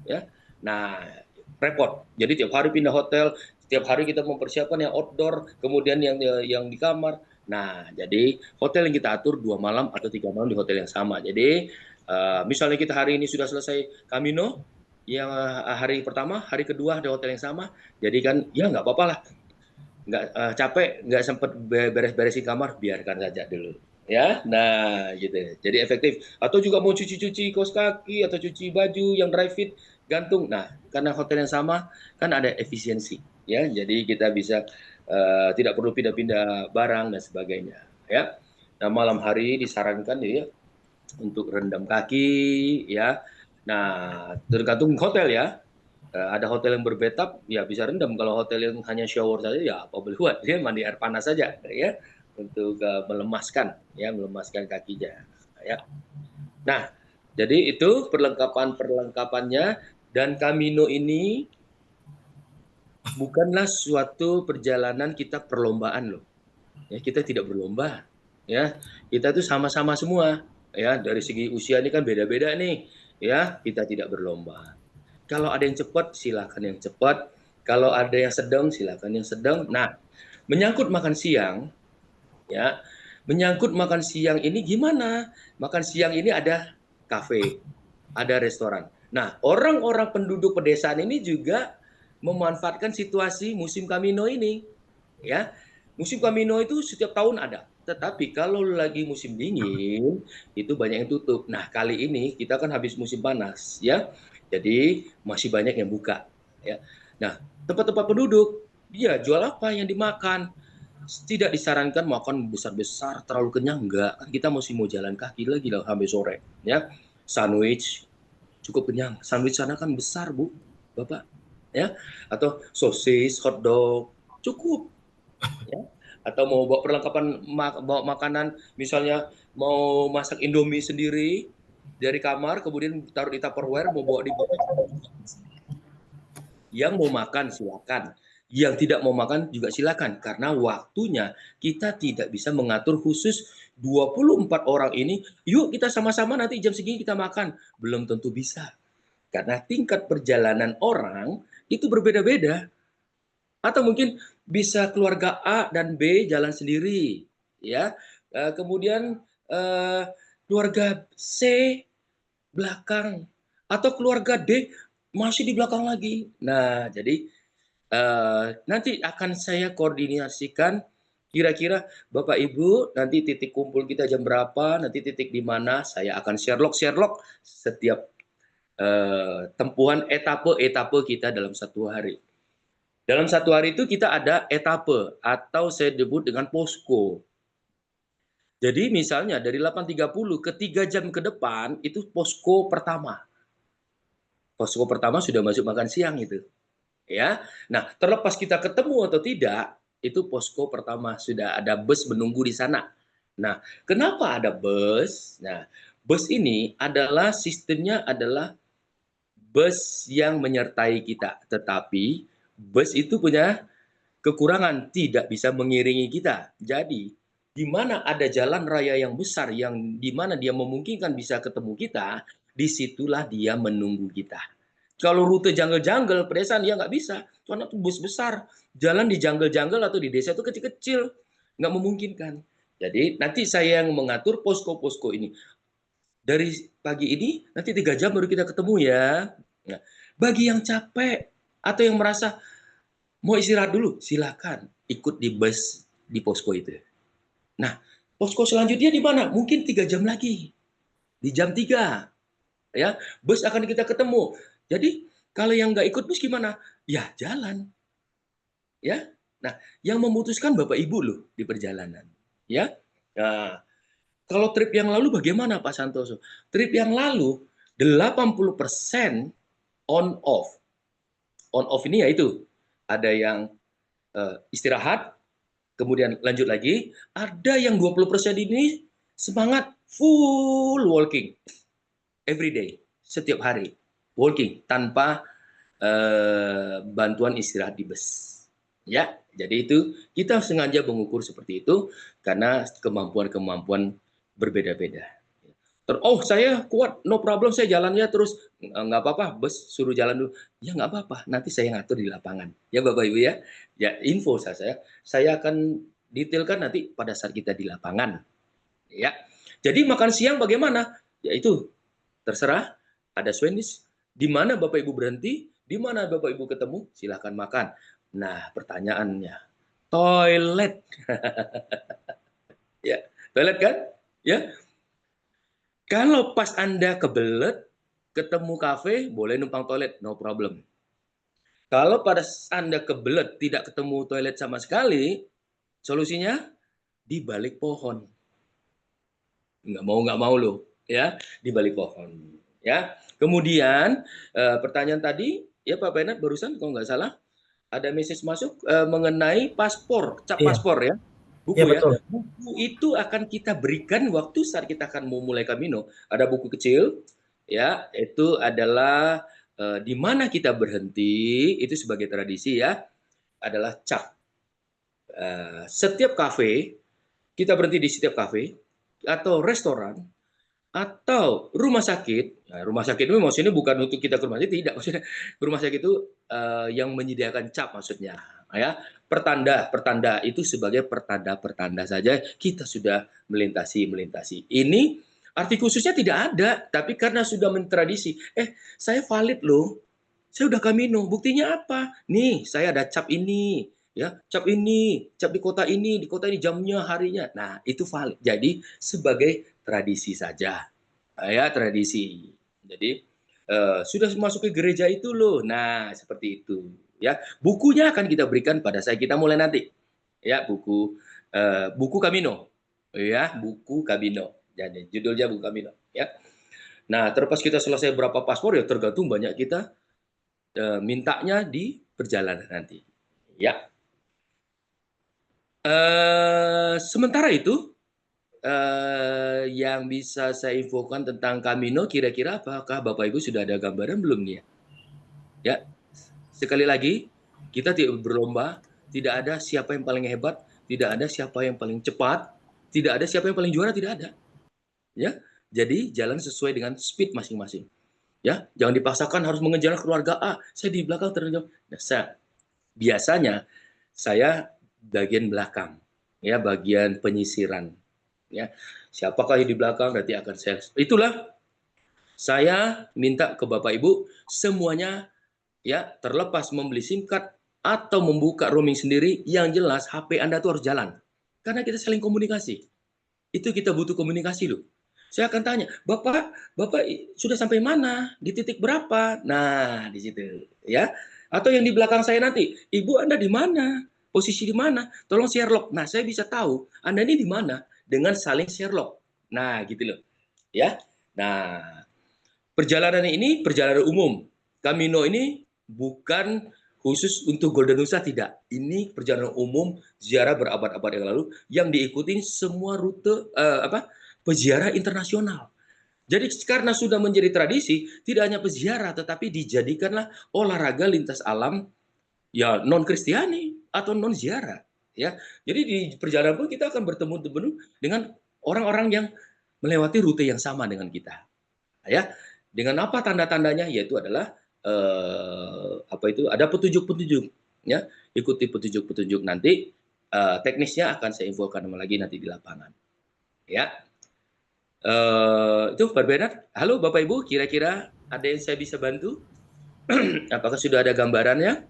Speaker 2: Ya. Nah, repot. Jadi tiap hari pindah hotel, setiap hari kita mempersiapkan yang outdoor, kemudian yang di kamar. Nah, jadi hotel yang kita atur 2 malam atau 3 malam di hotel yang sama. Jadi misalnya kita hari ini sudah selesai Camino, yang hari pertama, hari kedua di hotel yang sama, jadi kan ya nggak apa-apa lah, nggak capek, nggak sempat beres-beresin kamar, biarkan saja dulu. Ya, nah gitu. Jadi efektif. Atau juga mau cuci-cuci kaos kaki atau cuci baju yang dry fit, gantung. Nah, karena hotel yang sama kan ada efisiensi, ya. Jadi kita bisa tidak perlu pindah-pindah barang dan sebagainya, ya. Nah, malam hari disarankan ya untuk rendam kaki, ya. Nah, tergantung hotel ya. Ada hotel yang berbathtub, ya bisa rendam. Kalau hotel yang hanya shower saja, ya apa boleh buat, ya mandi air panas saja, ya, untuk melemaskan kakinya, ya. Nah, jadi itu perlengkapannya, dan Camino ini bukanlah suatu perjalanan kita perlombaan loh. Ya, kita tidak berlomba, ya. Kita tuh sama-sama semua, ya. Dari segi usia ini kan beda-beda nih, ya. Kita tidak berlomba. Kalau ada yang cepat, silakan yang cepat. Kalau ada yang sedang, silakan yang sedang. Nah, menyangkut makan siang, ya. Menyangkut makan siang ini gimana? Makan siang ini ada kafe, ada restoran. Nah, orang-orang penduduk pedesaan ini juga memanfaatkan situasi musim Camino ini, ya. Musim Camino itu setiap tahun ada, tetapi kalau lagi musim dingin itu banyak yang tutup. Nah, kali ini kita kan habis musim panas, ya. Jadi masih banyak yang buka, ya. Nah, tempat-tempat penduduk, dia jual apa yang dimakan? Tidak disarankan makan besar-besar, terlalu kenyang, enggak. Kan kita masih mau jalan kaki lagi lah sampai sore, ya. Sandwich cukup kenyang. Sandwich sana kan besar, Bu, Bapak, ya. Atau sosis, hotdog, cukup, ya. Atau mau bawa perlengkapan bawa makanan, misalnya mau masak Indomie sendiri dari kamar, kemudian taruh di Tupperware, mau bawa di bawah. Yang mau makan silakan, yang tidak mau makan juga silakan, karena waktunya kita tidak bisa mengatur khusus 24 orang ini, yuk kita sama-sama nanti jam segini kita makan. Belum tentu bisa. Karena tingkat perjalanan orang itu berbeda-beda. Atau mungkin bisa keluarga A dan B jalan sendiri, ya. Kemudian keluarga C belakang, atau keluarga D masih di belakang lagi. Nah, jadi nanti akan saya koordinasikan kira-kira Bapak Ibu nanti titik kumpul kita jam berapa, nanti titik di mana, saya akan Sherlock setiap tempuhan etape kita dalam satu hari. Dalam satu hari itu kita ada etape atau saya sebut dengan posko. Jadi misalnya dari 8.30 ke 3 jam ke depan itu posko pertama. Posko pertama sudah masuk makan siang itu. Ya. Nah, terlepas kita ketemu atau tidak, itu posko pertama sudah ada bus menunggu di sana. Nah, kenapa ada bus? Nah, bus ini adalah sistemnya adalah bus yang menyertai kita, tetapi bus itu punya kekurangan, tidak bisa mengiringi kita. Jadi, di mana ada jalan raya yang besar yang di mana dia memungkinkan bisa ketemu kita, disitulah dia menunggu kita. Kalau rute jungle-jungle pedesaan ya nggak bisa, karena itu bus besar, jalan di jungle-jungle atau di desa itu kecil-kecil, nggak memungkinkan. Jadi nanti saya yang mengatur posko-posko ini. Dari pagi ini nanti 3 jam baru kita ketemu ya. Nah, bagi yang capek atau yang merasa mau istirahat dulu, silakan ikut di bus di posko itu. Nah, posko selanjutnya di mana? Mungkin 3 jam lagi. Di jam 3. Ya, bus akan kita ketemu. Jadi, kalau yang nggak ikut bus gimana? Ya, jalan. Ya. Nah, yang memutuskan Bapak Ibu loh di perjalanan. Ya. Nah, kalau trip yang lalu bagaimana Pak Santoso? Trip yang lalu 80% on off. On off ini yaitu ada yang istirahat, kemudian lanjut lagi, ada yang 20% ini semangat full walking every day, setiap hari walking tanpa bantuan istirahat di bus. Ya, jadi itu kita sengaja mengukur seperti itu karena kemampuan-kemampuan berbeda-beda. Oh, saya kuat, no problem, saya jalannya terus, nggak apa-apa, bus suruh jalan dulu. Ya nggak apa-apa, nanti saya ngatur di lapangan. Ya Bapak Ibu ya, ya info saya akan detailkan nanti pada saat kita di lapangan. Ya, jadi makan siang bagaimana? Ya itu terserah, ada Swendy's. Di mana Bapak Ibu berhenti, di mana Bapak Ibu ketemu, silahkan makan. Nah, pertanyaannya, toilet. Ya, toilet kan? Ya. Kalau pas Anda kebelet, ketemu kafe, boleh numpang toilet, no problem. Kalau pada Anda kebelet, tidak ketemu toilet sama sekali, solusinya di balik pohon. Nggak mau loh, ya, di balik pohon. Ya. Kemudian, pertanyaan tadi, ya Pak Bernard barusan kalau nggak salah, ada message masuk mengenai paspor, cap paspor ya. Buku ya, buku itu akan kita berikan waktu saat kita akan mau mulai Camino. Ada buku kecil, ya, itu adalah di mana kita berhenti, itu sebagai tradisi ya, adalah cap. Setiap kafe, kita berhenti di setiap kafe, atau restoran, atau rumah sakit. Nah, rumah sakit itu maksudnya bukan untuk kita ke rumah sakit, tidak. Maksudnya rumah sakit itu yang menyediakan cap maksudnya. Ya, pertanda itu sebagai pertanda saja kita sudah melintasi. Ini arti khususnya tidak ada, tapi karena sudah mentradisi, saya valid loh, saya udah Camino, buktinya apa? Nih, saya ada cap ini, ya, cap di kota ini jamnya, harinya. Nah, itu valid. Jadi sebagai tradisi saja, ya tradisi. Jadi sudah masuk ke gereja itu loh. Nah, seperti itu. Ya, bukunya akan kita berikan pada saat kita mulai nanti. Ya, buku Camino. Ya, buku Camino. Jadi judulnya buku Camino. Ya. Nah, terlepas kita selesai berapa paspor ya tergantung banyak kita mintanya di perjalanan nanti. Ya. Sementara itu yang bisa saya infokan tentang Camino kira-kira apakah Bapak Ibu sudah ada gambaran belum nih? Ya. Sekali lagi, kita tidak berlomba, tidak ada siapa yang paling hebat, tidak ada siapa yang paling cepat, tidak ada siapa yang paling juara, tidak ada. Ya, jadi jalan sesuai dengan speed masing-masing. Ya, jangan dipaksakan harus mengejar keluarga A, saya di belakang terjauh. Nah, biasanya saya bagian belakang, ya, bagian penyisiran. Ya, siapakah yang di belakang nanti akan saya. Itulah saya minta ke Bapak Ibu semuanya. Ya, terlepas membeli SIM card atau membuka roaming sendiri, yang jelas HP Anda tuh harus jalan. Karena kita saling komunikasi. Itu kita butuh komunikasi loh. Saya akan tanya, Bapak sudah sampai mana? Di titik berapa? Nah, di situ, ya. Atau yang di belakang saya nanti, Ibu Anda di mana? Posisi di mana? Tolong share log. Nah, saya bisa tahu Anda ini di mana dengan saling share log. Nah, gitu loh. Ya. Nah, perjalanan ini perjalanan umum. Camino ini bukan khusus untuk Golden Nusa, tidak. Ini perjalanan umum ziarah berabad-abad yang lalu yang diikuti semua rute peziarah internasional. Jadi karena sudah menjadi tradisi, tidak hanya peziarah tetapi dijadikanlah olahraga lintas alam ya non Kristiani atau non ziarah. ya. Jadi di perjalanan pun kita akan bertemu dengan orang-orang yang melewati rute yang sama dengan kita, ya. Dengan apa tanda-tandanya? Yaitu adalah apa itu? Ada petunjuk-petunjuk, ya. Ikuti petunjuk-petunjuk nanti. Teknisnya akan saya infokan lagi nanti di lapangan, ya. Itu Pak Bernard. Halo Bapak Ibu, kira-kira ada yang saya bisa bantu? Apakah sudah ada gambarannya?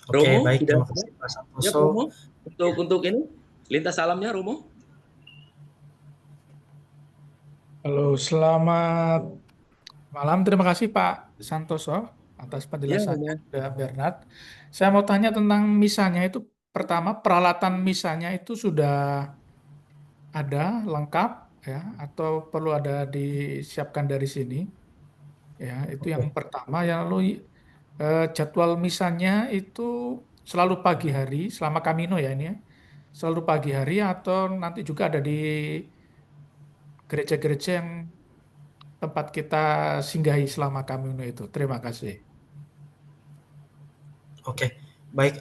Speaker 1: Oke,
Speaker 2: Romo,
Speaker 1: baik.
Speaker 2: sudah
Speaker 1: Terima
Speaker 2: ada?
Speaker 1: kasih Pak
Speaker 2: Ya,
Speaker 1: Santoso.
Speaker 2: Romo. Untuk ini, lintas alamnya, Romo.
Speaker 6: Halo, selamat malam. Terima kasih Pak Santoso atas
Speaker 2: Ya,
Speaker 6: penjelasannya,
Speaker 2: Romo.
Speaker 6: Pak Bernard. Saya mau tanya tentang misanya itu. Pertama, peralatan misanya itu sudah ada lengkap ya, atau perlu ada disiapkan dari sini? Ya, itu yang
Speaker 1: Oke.
Speaker 6: pertama. Yang lalu jadwal misanya itu selalu pagi hari selama Kamino ya ini ya. Selalu pagi hari atau nanti juga ada di gereja-gereja yang tempat kita singgahi selama Kamino itu. Terima kasih.
Speaker 1: Oke, baik.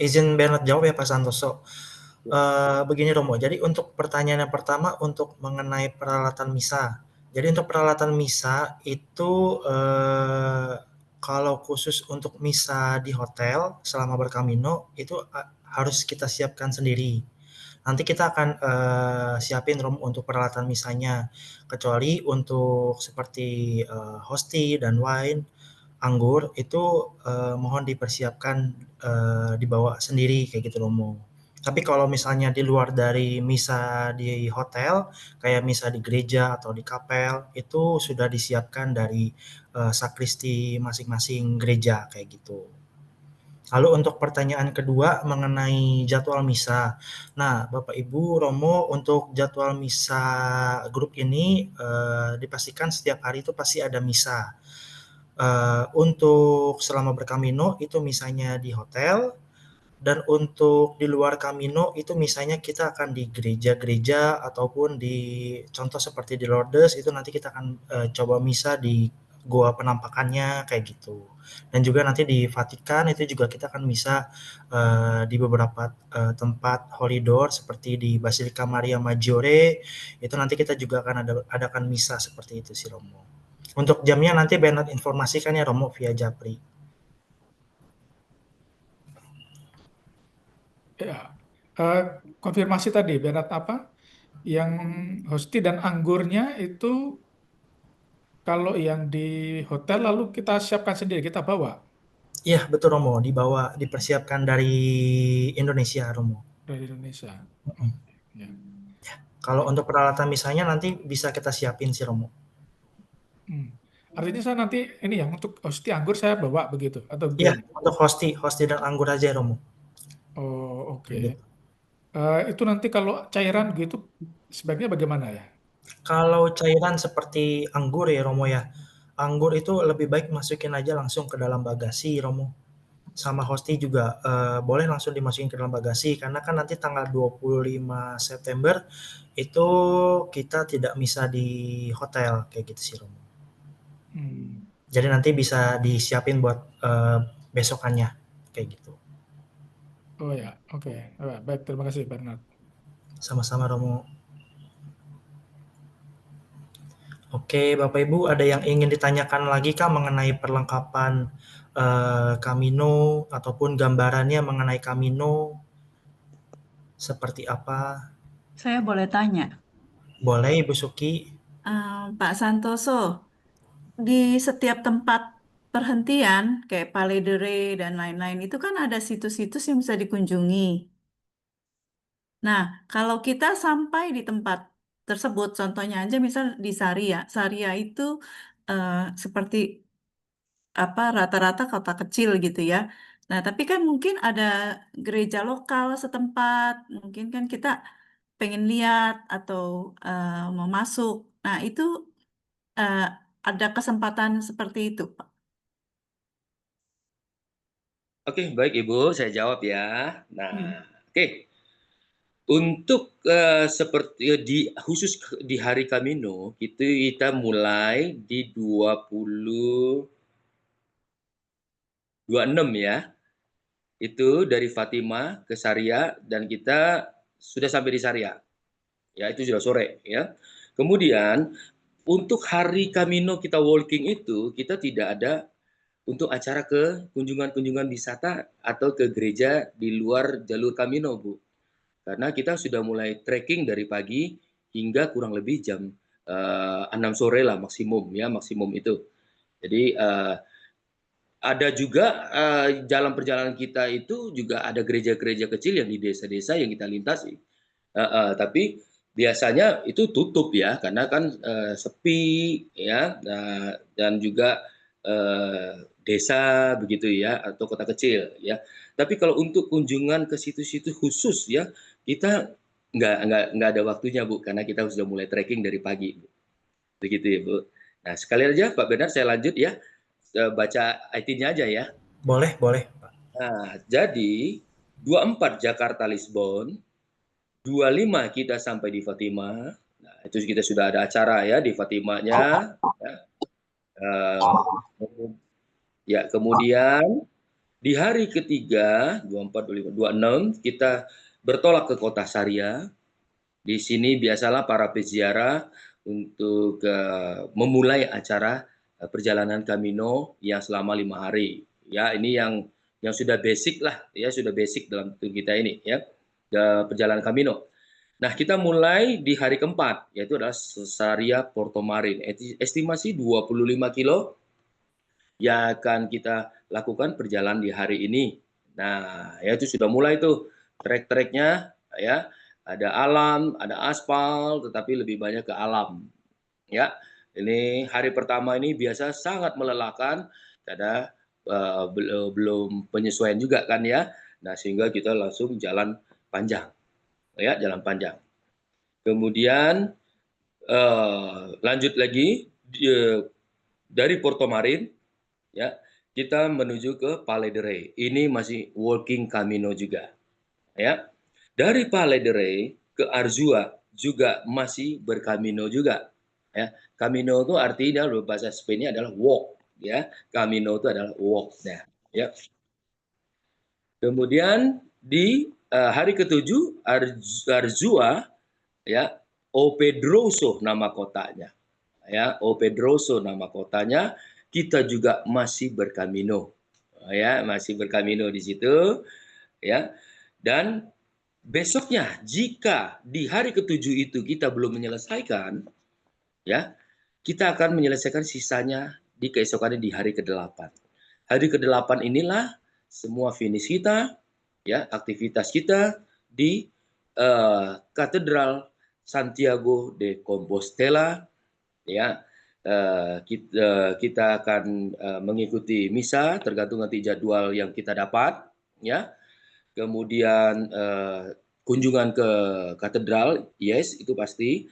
Speaker 1: Izin Bernard jawab ya Pak Santoso. Begini Romo, jadi untuk pertanyaan yang pertama untuk mengenai peralatan misa. Jadi untuk peralatan misa itu kalau khusus untuk misa di hotel selama berkamino itu harus kita siapkan sendiri. Nanti kita akan siapin Romo untuk peralatan misanya. Kecuali untuk seperti hosti dan wine, anggur itu mohon dipersiapkan dibawa sendiri kayak gitu Romo. Tapi kalau misalnya di luar dari misa di hotel, kayak misa di gereja atau di kapel, itu sudah disiapkan dari sakristi masing-masing gereja kayak gitu. Lalu untuk pertanyaan kedua mengenai jadwal misa. Nah, Bapak Ibu Romo, untuk jadwal misa grup ini dipastikan setiap hari itu pasti ada misa. Untuk selama berkamino itu misanya di hotel, dan untuk di luar kamino itu misanya kita akan di gereja-gereja ataupun di contoh seperti di Lourdes itu nanti kita akan coba misa di goa penampakannya kayak gitu. Dan juga nanti di Vatikan itu juga kita akan misa di beberapa tempat holy door seperti di Basilika Maria Maggiore itu nanti kita juga akan adakan misa seperti itu sih Romo. Untuk jamnya nanti Bernard informasikan ya Romo via Japri.
Speaker 6: Ya, konfirmasi tadi, Bernard apa? Yang hosti dan anggurnya itu kalau yang di hotel lalu kita siapkan sendiri, kita bawa
Speaker 1: Iya betul Romo, dibawa, dipersiapkan dari Indonesia Romo.
Speaker 6: dari Indonesia.
Speaker 1: Mm-mm.
Speaker 6: Ya.
Speaker 1: Kalau
Speaker 6: Baik.
Speaker 1: untuk peralatan misalnya nanti bisa kita siapin sih Romo.
Speaker 6: Hmm. Artinya saya nanti ini ya untuk hosti anggur saya bawa begitu atau
Speaker 1: Iya,
Speaker 6: gimana?
Speaker 1: untuk hosti dan anggur aja Romo.
Speaker 6: Oh, oke.
Speaker 1: Kayak gitu.
Speaker 6: Itu nanti kalau cairan gitu sebaiknya bagaimana ya?
Speaker 1: Kalau cairan seperti anggur ya Romo ya, anggur itu lebih baik masukin aja langsung ke dalam bagasi Romo. Sama hosti juga boleh langsung dimasukin ke dalam bagasi karena kan nanti tanggal 25 September itu kita tidak misa di hotel kayak gitu sih Romo.
Speaker 6: Hmm.
Speaker 1: Jadi nanti bisa disiapin buat besokannya kayak gitu.
Speaker 6: Oh ya, oke. Baik, terima kasih Bernard.
Speaker 1: Sama-sama Romo. Oke, Bapak Ibu ada yang ingin ditanyakan lagi kah mengenai perlengkapan Camino ataupun gambarannya mengenai Camino seperti apa?
Speaker 3: Saya boleh tanya,
Speaker 1: Boleh Ibu Suki?
Speaker 3: Pak Santoso, di setiap tempat perhentian kayak Paledere dan lain-lain itu kan ada situs-situs yang bisa dikunjungi. Nah, kalau kita sampai di tempat tersebut, contohnya aja misal di Saria, Saria itu eh, seperti apa rata-rata kota kecil gitu ya. Nah, tapi kan mungkin ada gereja lokal setempat, mungkin kan kita pengen lihat atau mau masuk. Nah, itu eh, ada kesempatan seperti itu, Pak.
Speaker 2: Oke, baik Ibu, saya jawab ya. Nah,
Speaker 3: Hmm.
Speaker 2: oke. Untuk seperti khusus di hari Kamino, itu kita mulai di 26 ya. itu dari Fatima ke Saria dan kita sudah sampai di Saria. Ya, itu sudah sore ya. Kemudian untuk hari Camino kita walking itu kita tidak ada untuk acara ke kunjungan-kunjungan wisata atau ke gereja di luar jalur Camino, Bu. Karena kita sudah mulai trekking dari pagi hingga kurang lebih jam 6 sore lah maksimum ya, maksimum itu. Jadi ada juga jalan perjalanan kita itu juga ada gereja-gereja kecil yang di desa-desa yang kita lintasi. Tapi biasanya itu tutup ya, karena kan sepi ya, dan juga desa begitu ya, atau kota kecil ya. Tapi kalau untuk kunjungan ke situ-situ khusus ya, kita nggak ada waktunya, Bu, karena kita sudah mulai trekking dari pagi, Bu. Begitu ya, Bu. Nah, sekali aja Pak Bernard saya lanjut ya, baca IT-nya aja ya.
Speaker 1: Boleh, boleh.
Speaker 2: Nah, jadi 24 Jakarta Lisbon, 25 kita sampai di Fatima. Nah, itu kita sudah ada acara ya di Fatimanya. Ya, kemudian di hari ketiga 24, 25, 26 kita bertolak ke kota Saria. Di sini biasalah para peziarah untuk memulai acara perjalanan Camino yang selama 5 hari. Ya, ini yang sudah basic lah, ya sudah basic dalam kita ini ya, perjalanan Camino. Nah, kita mulai di hari keempat, yaitu adalah Saria Portomarin. Estimasi 25 kilo yang akan kita lakukan perjalanan di hari ini. Nah, ya itu sudah mulai tuh trek-treknya ya. Ada alam, ada aspal, tetapi lebih banyak ke alam. Ya, ini hari pertama ini biasa sangat melelahkan karena belum penyesuaian juga kan ya. Nah, sehingga kita langsung jalan panjang, ya jalan panjang. Kemudian lanjut lagi dari Portomarin, ya kita menuju ke Palais de Rey. Ini masih walking Camino juga, ya. Dari Palais de Rey ke Arzua juga masih berkamino juga. Ya, Camino itu artinya bahasa Spanyol adalah walk, ya. Camino itu adalah walk. Nah, ya. Kemudian di hari ketujuh Arzua, ya, O Pedroso nama kotanya. Ya, O Pedroso nama kotanya. Kita juga masih berkamino. Ya, masih berkamino di situ, ya. Dan besoknya, jika di hari ketujuh itu kita belum menyelesaikan, ya, kita akan menyelesaikan sisanya di keesokannya di hari ke-8. Hari ke-8 inilah semua finish kita, ya, aktivitas kita di Katedral Santiago de Compostela, ya. Kita akan mengikuti misa tergantung nanti jadwal yang kita dapat, ya. Kemudian kunjungan ke katedral, yes itu pasti.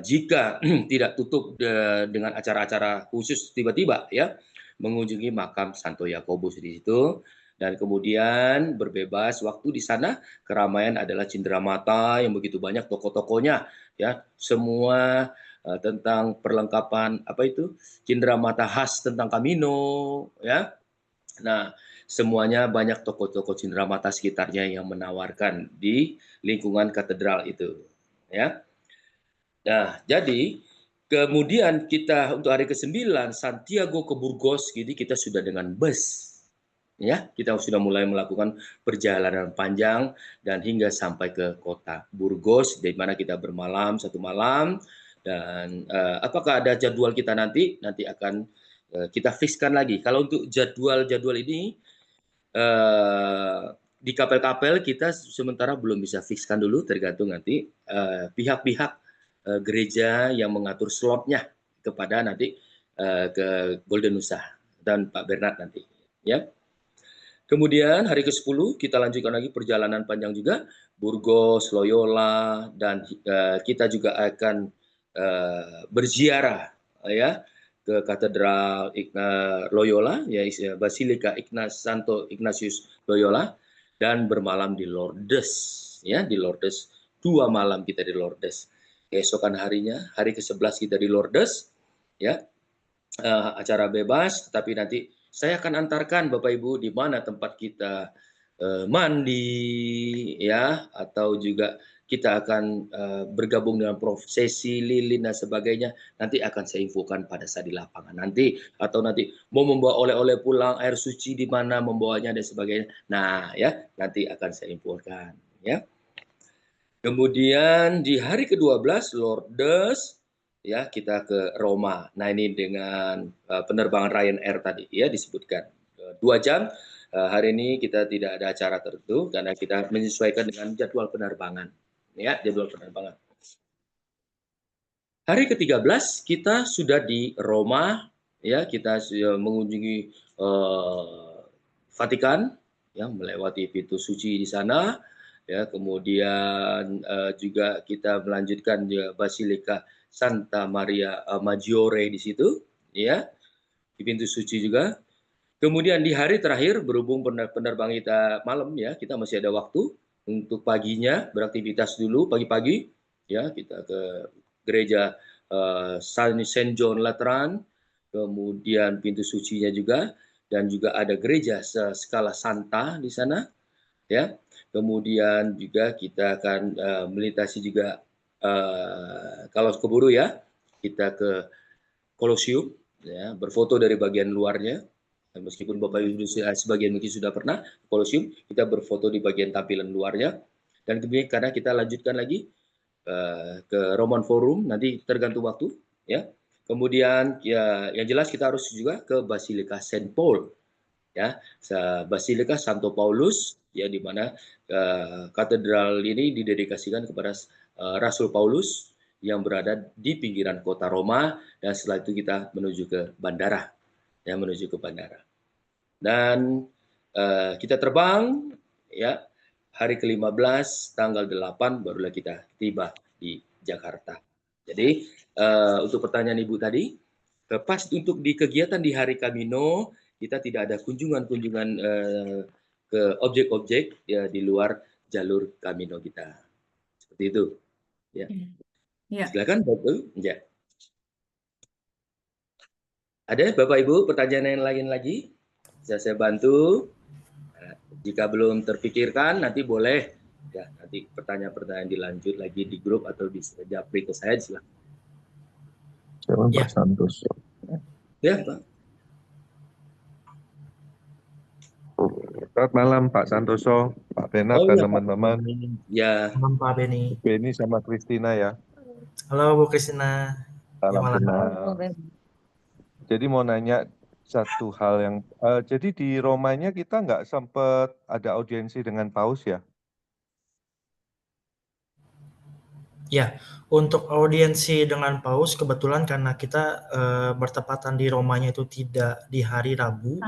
Speaker 2: Jika tidak tutup dengan acara-acara khusus tiba-tiba ya, mengunjungi makam Santo Yakobus di situ. Dan kemudian berbebas waktu di sana, keramaian adalah cenderamata yang begitu banyak toko-tokonya ya, semua tentang perlengkapan apa itu cenderamata khas tentang Camino ya. Nah, semuanya banyak toko-toko cenderamata sekitarnya yang menawarkan di lingkungan katedral itu, ya. Nah, jadi kemudian kita untuk hari ke-9 Santiago ke Burgos, jadi kita sudah dengan bus, ya. Kita sudah mulai melakukan perjalanan panjang dan hingga sampai ke kota Burgos, di mana kita bermalam 1 malam. Dan apakah ada jadwal kita nanti akan kita fixkan lagi. Kalau untuk jadwal ini di kapel-kapel kita sementara belum bisa fixkan dulu, tergantung nanti pihak-pihak gereja yang mengatur slotnya kepada nanti ke Golden Nusa dan Pak Bernard nanti, ya. Kemudian hari ke-10 kita lanjutkan lagi perjalanan panjang juga, Burgos, Loyola, dan kita juga akan berziarah ya ke Katedral Loyola, ya Basilika Santo Ignatius Loyola, dan bermalam di Lourdes, ya di Lourdes. 2 malam kita di Lourdes. Keesokan harinya, hari ke-11 kita di Lourdes, ya acara bebas, tetapi nanti saya akan antarkan Bapak Ibu di mana tempat kita mandi ya, atau juga kita akan bergabung dengan prosesi lilin dan sebagainya, nanti akan saya infokan pada saat di lapangan nanti, atau nanti mau membawa oleh-oleh pulang, air suci di mana membawanya dan sebagainya. Nah ya, nanti akan saya infokan ya. Kemudian di hari ke-12 Lourdes ya, kita ke Roma. Nah ini dengan penerbangan Ryanair tadi ya disebutkan 2 jam. Hari ini kita tidak ada acara tertentu karena kita menyesuaikan dengan jadwal penerbangan ya, jadwal penerbangan. Hari ke-13 kita sudah di Roma ya, kita sudah mengunjungi Vatikan ya, melewati pintu suci di sana ya, kemudian juga kita melanjutkan Basilika Santa Maria Maggiore di situ ya, di pintu suci juga. Kemudian di hari terakhir berhubung penerbangan kita malam ya, kita masih ada waktu untuk paginya beraktivitas dulu pagi-pagi ya, kita ke gereja Saint John Lateran, kemudian pintu sucinya juga, dan juga ada gereja Scala Santa di sana ya. Kemudian juga kita akan melintasi juga kalau keburu ya, kita ke Colosseum ya, berfoto dari bagian luarnya. Meskipun Bapak Ibu sebagian mungkin sudah pernah Colosseum, kita berfoto di bagian tampilan luarnya. Dan kemudian karena kita lanjutkan lagi ke Roman Forum, nanti tergantung waktu ya. Kemudian ya yang jelas kita harus juga ke Basilika Saint Paul ya, Basilika Santo Paulus ya, di mana katedral ini didedikasikan kepada Rasul Paulus yang berada di pinggiran kota Roma, dan setelah itu kita menuju ke bandara. Ya, menuju ke bandara. Dan kita terbang ya, hari ke-15 tanggal 8 barulah kita tiba di Jakarta. Jadi untuk pertanyaan Ibu tadi, pas untuk di kegiatan di hari Camino kita tidak ada kunjungan-kunjungan ke objek-objek ya di luar jalur Camino kita. Seperti itu. Ya.
Speaker 3: Ya.
Speaker 2: Silakan Bapak. Ya. Ada Bapak Ibu pertanyaan yang lain lagi? Bisa saya bantu? Nah, jika belum terpikirkan nanti boleh ya, nanti pertanyaan-pertanyaan dilanjut lagi di grup atau bisa japri ke saya, silakan.
Speaker 7: Ya. Pak Santoso.
Speaker 2: Ya, Pak.
Speaker 7: Selamat malam Pak Santoso, Pak Benat dan teman-teman.
Speaker 2: Ya.
Speaker 1: Malam Pak Beni.
Speaker 7: Beni sama Kristina ya.
Speaker 1: Halo Bu Kristina.
Speaker 7: Salam kenal. Jadi mau nanya satu hal yang, jadi di Romanya kita nggak sempat ada audiensi dengan Paus ya?
Speaker 1: Ya, untuk audiensi dengan Paus kebetulan karena kita bertepatan di Romanya itu tidak di hari Rabu,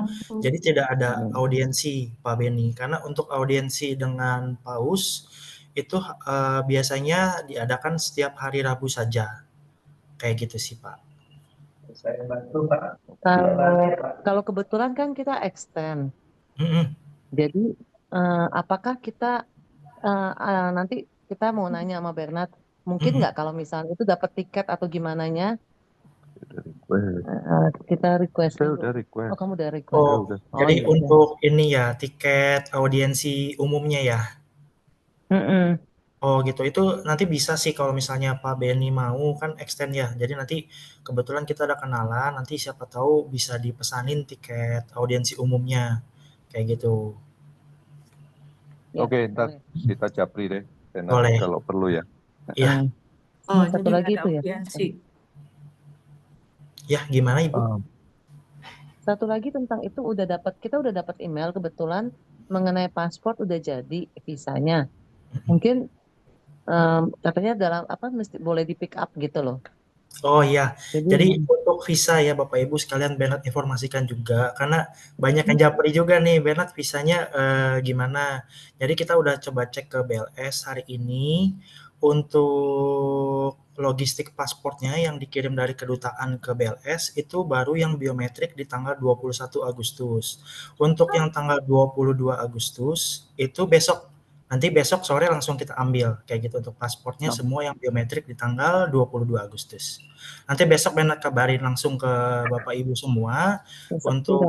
Speaker 1: jadi tidak ada audiensi Pak Beni. Karena untuk audiensi dengan Paus itu biasanya diadakan setiap hari Rabu saja, kayak gitu sih Pak.
Speaker 8: Saya bantu Pak. Kalau kebetulan kan kita extend, jadi apakah kita nanti kita mau nanya sama Bernard, mungkin nggak kalau misalnya itu dapat tiket atau gimananya? Kita request.
Speaker 7: Saya udah request.
Speaker 8: Oh, kamu udah request.
Speaker 1: Jadi iya, untuk ini ya tiket audiensi umumnya ya. Oh gitu, itu nanti bisa sih kalau misalnya Pak Beni mau kan extend ya. Jadi nanti kebetulan kita ada kenalan, nanti siapa tahu bisa dipesanin tiket audiensi umumnya kayak gitu.
Speaker 7: Oke, ntar kita japri deh,
Speaker 1: boleh
Speaker 7: kalau perlu ya.
Speaker 1: Iya.
Speaker 3: Oh,
Speaker 8: satu
Speaker 3: jadi
Speaker 8: lagi
Speaker 3: ada
Speaker 8: itu ya.
Speaker 3: audiensi.
Speaker 1: Ya, gimana Ibu?
Speaker 8: Satu lagi tentang itu kita udah dapat email kebetulan mengenai paspor udah jadi visanya. Mungkin katanya dalam mesti boleh di pick up gitu loh.
Speaker 1: Oh iya, jadi untuk visa ya Bapak Ibu sekalian Bernard informasikan juga karena banyak yang japri juga nih Bernard visanya gimana. Jadi kita udah coba cek ke BLS hari ini untuk logistik pasportnya yang dikirim dari kedutaan ke BLS itu baru yang biometrik di tanggal 21 Agustus. Untuk yang tanggal 22 Agustus itu nanti besok sore langsung kita ambil kayak gitu untuk pasportnya semua yang biometrik di tanggal 22 Agustus. Nanti besok Bernard kabarin langsung ke Bapak Ibu semua untuk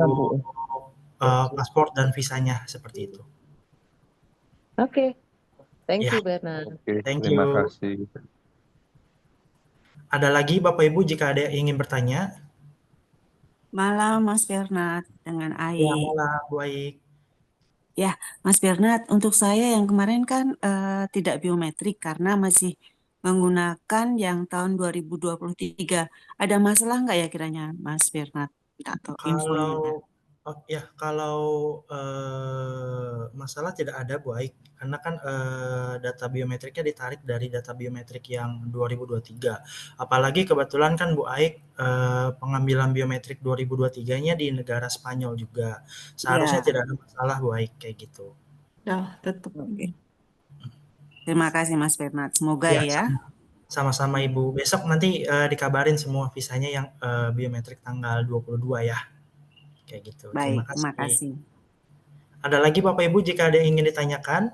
Speaker 1: paspor dan visanya seperti itu.
Speaker 8: Oke, thank
Speaker 1: Ya,
Speaker 8: you Bernard.
Speaker 7: Oke,
Speaker 1: thank
Speaker 7: terima
Speaker 1: you.
Speaker 7: kasih.
Speaker 1: Ada lagi Bapak Ibu jika ada yang ingin bertanya?
Speaker 9: Malam Mas Bernard dengan
Speaker 1: Ya,
Speaker 9: Ai.
Speaker 1: malam, baik.
Speaker 9: Ya, Mas Bernard, untuk saya yang kemarin kan tidak biometrik karena masih menggunakan yang tahun 2023. Ada masalah nggak ya kiranya Mas Bernard atau infonya?
Speaker 1: Kalau kalau masalah tidak ada Bu Aik, karena kan data biometriknya ditarik dari data biometrik yang 2023. Apalagi kebetulan kan Bu Aik pengambilan biometrik 2023-nya di negara Spanyol juga. Seharusnya
Speaker 9: Ya,
Speaker 1: tidak ada masalah Bu Aik kayak gitu.
Speaker 3: Tetap.
Speaker 9: oke. Terima kasih Mas Bernard. Semoga
Speaker 1: Ya,
Speaker 9: ya.
Speaker 1: sama-sama Ibu. Besok nanti dikabarin semua visanya yang biometrik tanggal 22 ya. Kayak gitu. Terima
Speaker 9: Baik, terima
Speaker 1: kasih.
Speaker 9: kasih.
Speaker 1: Ada lagi Bapak Ibu jika ada yang ingin ditanyakan?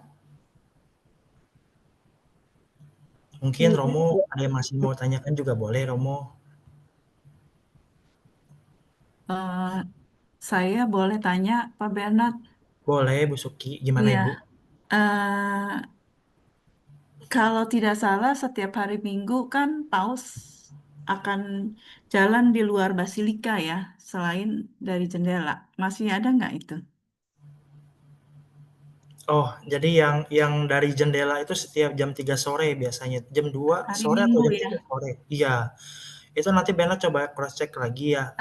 Speaker 1: Mungkin Romo ada yang masih mau tanyakan juga boleh Romo.
Speaker 3: Saya boleh tanya Pak Bernard?
Speaker 1: Boleh Bu Suki, gimana
Speaker 3: Iya.
Speaker 1: Ibu?
Speaker 3: Kalau tidak salah setiap hari Minggu kan Paus akan jalan di luar Basilika ya, selain dari jendela. Masih ada nggak itu?
Speaker 1: Oh, jadi yang dari jendela itu setiap jam 3 sore biasanya, jam 2
Speaker 3: Hari
Speaker 1: sore atau
Speaker 3: Minggu
Speaker 1: jam
Speaker 3: ya.
Speaker 1: 3 sore? Iya, itu nanti Bella coba cross check lagi ya,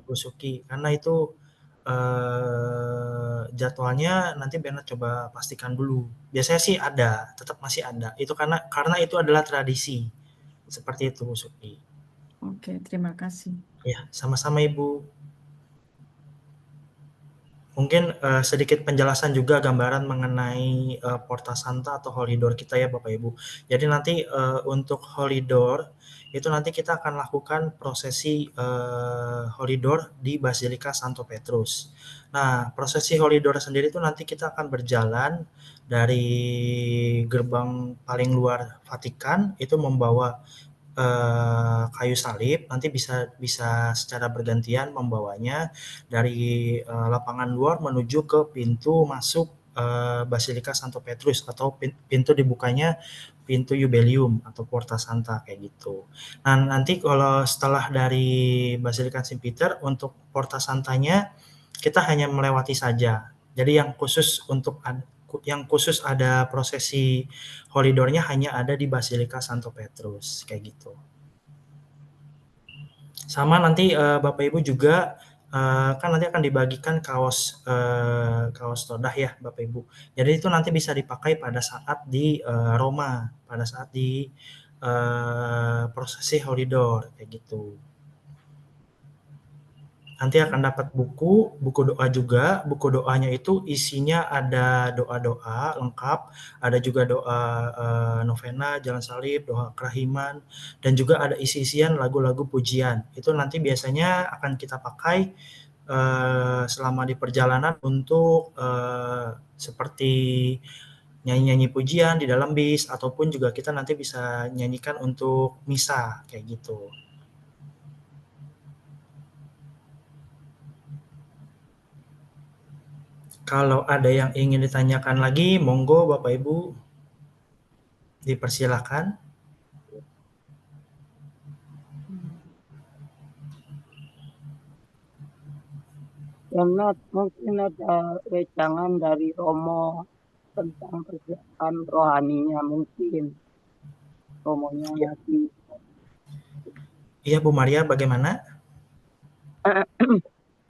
Speaker 1: Bu Suki, karena itu jadwalnya nanti Bella coba pastikan dulu. Biasanya sih ada, tetap masih ada. Itu karena itu adalah tradisi. Seperti itu Bu Suki.
Speaker 3: Oke, terima kasih.
Speaker 1: Ya, sama-sama Ibu. Mungkin sedikit penjelasan juga gambaran mengenai Porta Santa atau Holy Door kita ya Bapak Ibu. Jadi nanti untuk Holy Door itu nanti kita akan lakukan prosesi Holy Door di Basilika Santo Petrus. Nah, prosesi Holy Door sendiri itu nanti kita akan berjalan dari gerbang paling luar Vatikan itu membawa kayu salib, nanti bisa secara bergantian membawanya dari lapangan luar menuju ke pintu masuk Basilika Santo Petrus atau pintu dibukanya pintu Yubelium atau Porta Santa kayak gitu. Nah, nanti kalau setelah dari Basilika Saint Peter untuk Porta Santanya kita hanya melewati saja. Jadi yang khusus ada prosesi Holy Door-nya hanya ada di Basilika Santo Petrus kayak gitu. Sama nanti Bapak Ibu juga kan nanti akan dibagikan kaos todah ya Bapak Ibu. Jadi itu nanti bisa dipakai pada saat di Roma, pada saat di prosesi Holy Door kayak gitu. Nanti akan dapat buku doa juga. Buku doanya itu isinya ada doa-doa lengkap, ada juga doa novena, jalan salib, doa kerahiman, dan juga ada isi-isian lagu-lagu pujian. Itu nanti biasanya akan kita pakai selama di perjalanan untuk seperti nyanyi-nyanyi pujian di dalam bis, ataupun juga kita nanti bisa nyanyikan untuk misa, kayak gitu. Kalau ada yang ingin ditanyakan lagi, monggo Bapak Ibu, dipersilakan.
Speaker 4: Karena mungkin ada wejangan dari Romo tentang persiapan rohaninya mungkin. Romonya lagi.
Speaker 1: Iya Bu Maria, bagaimana?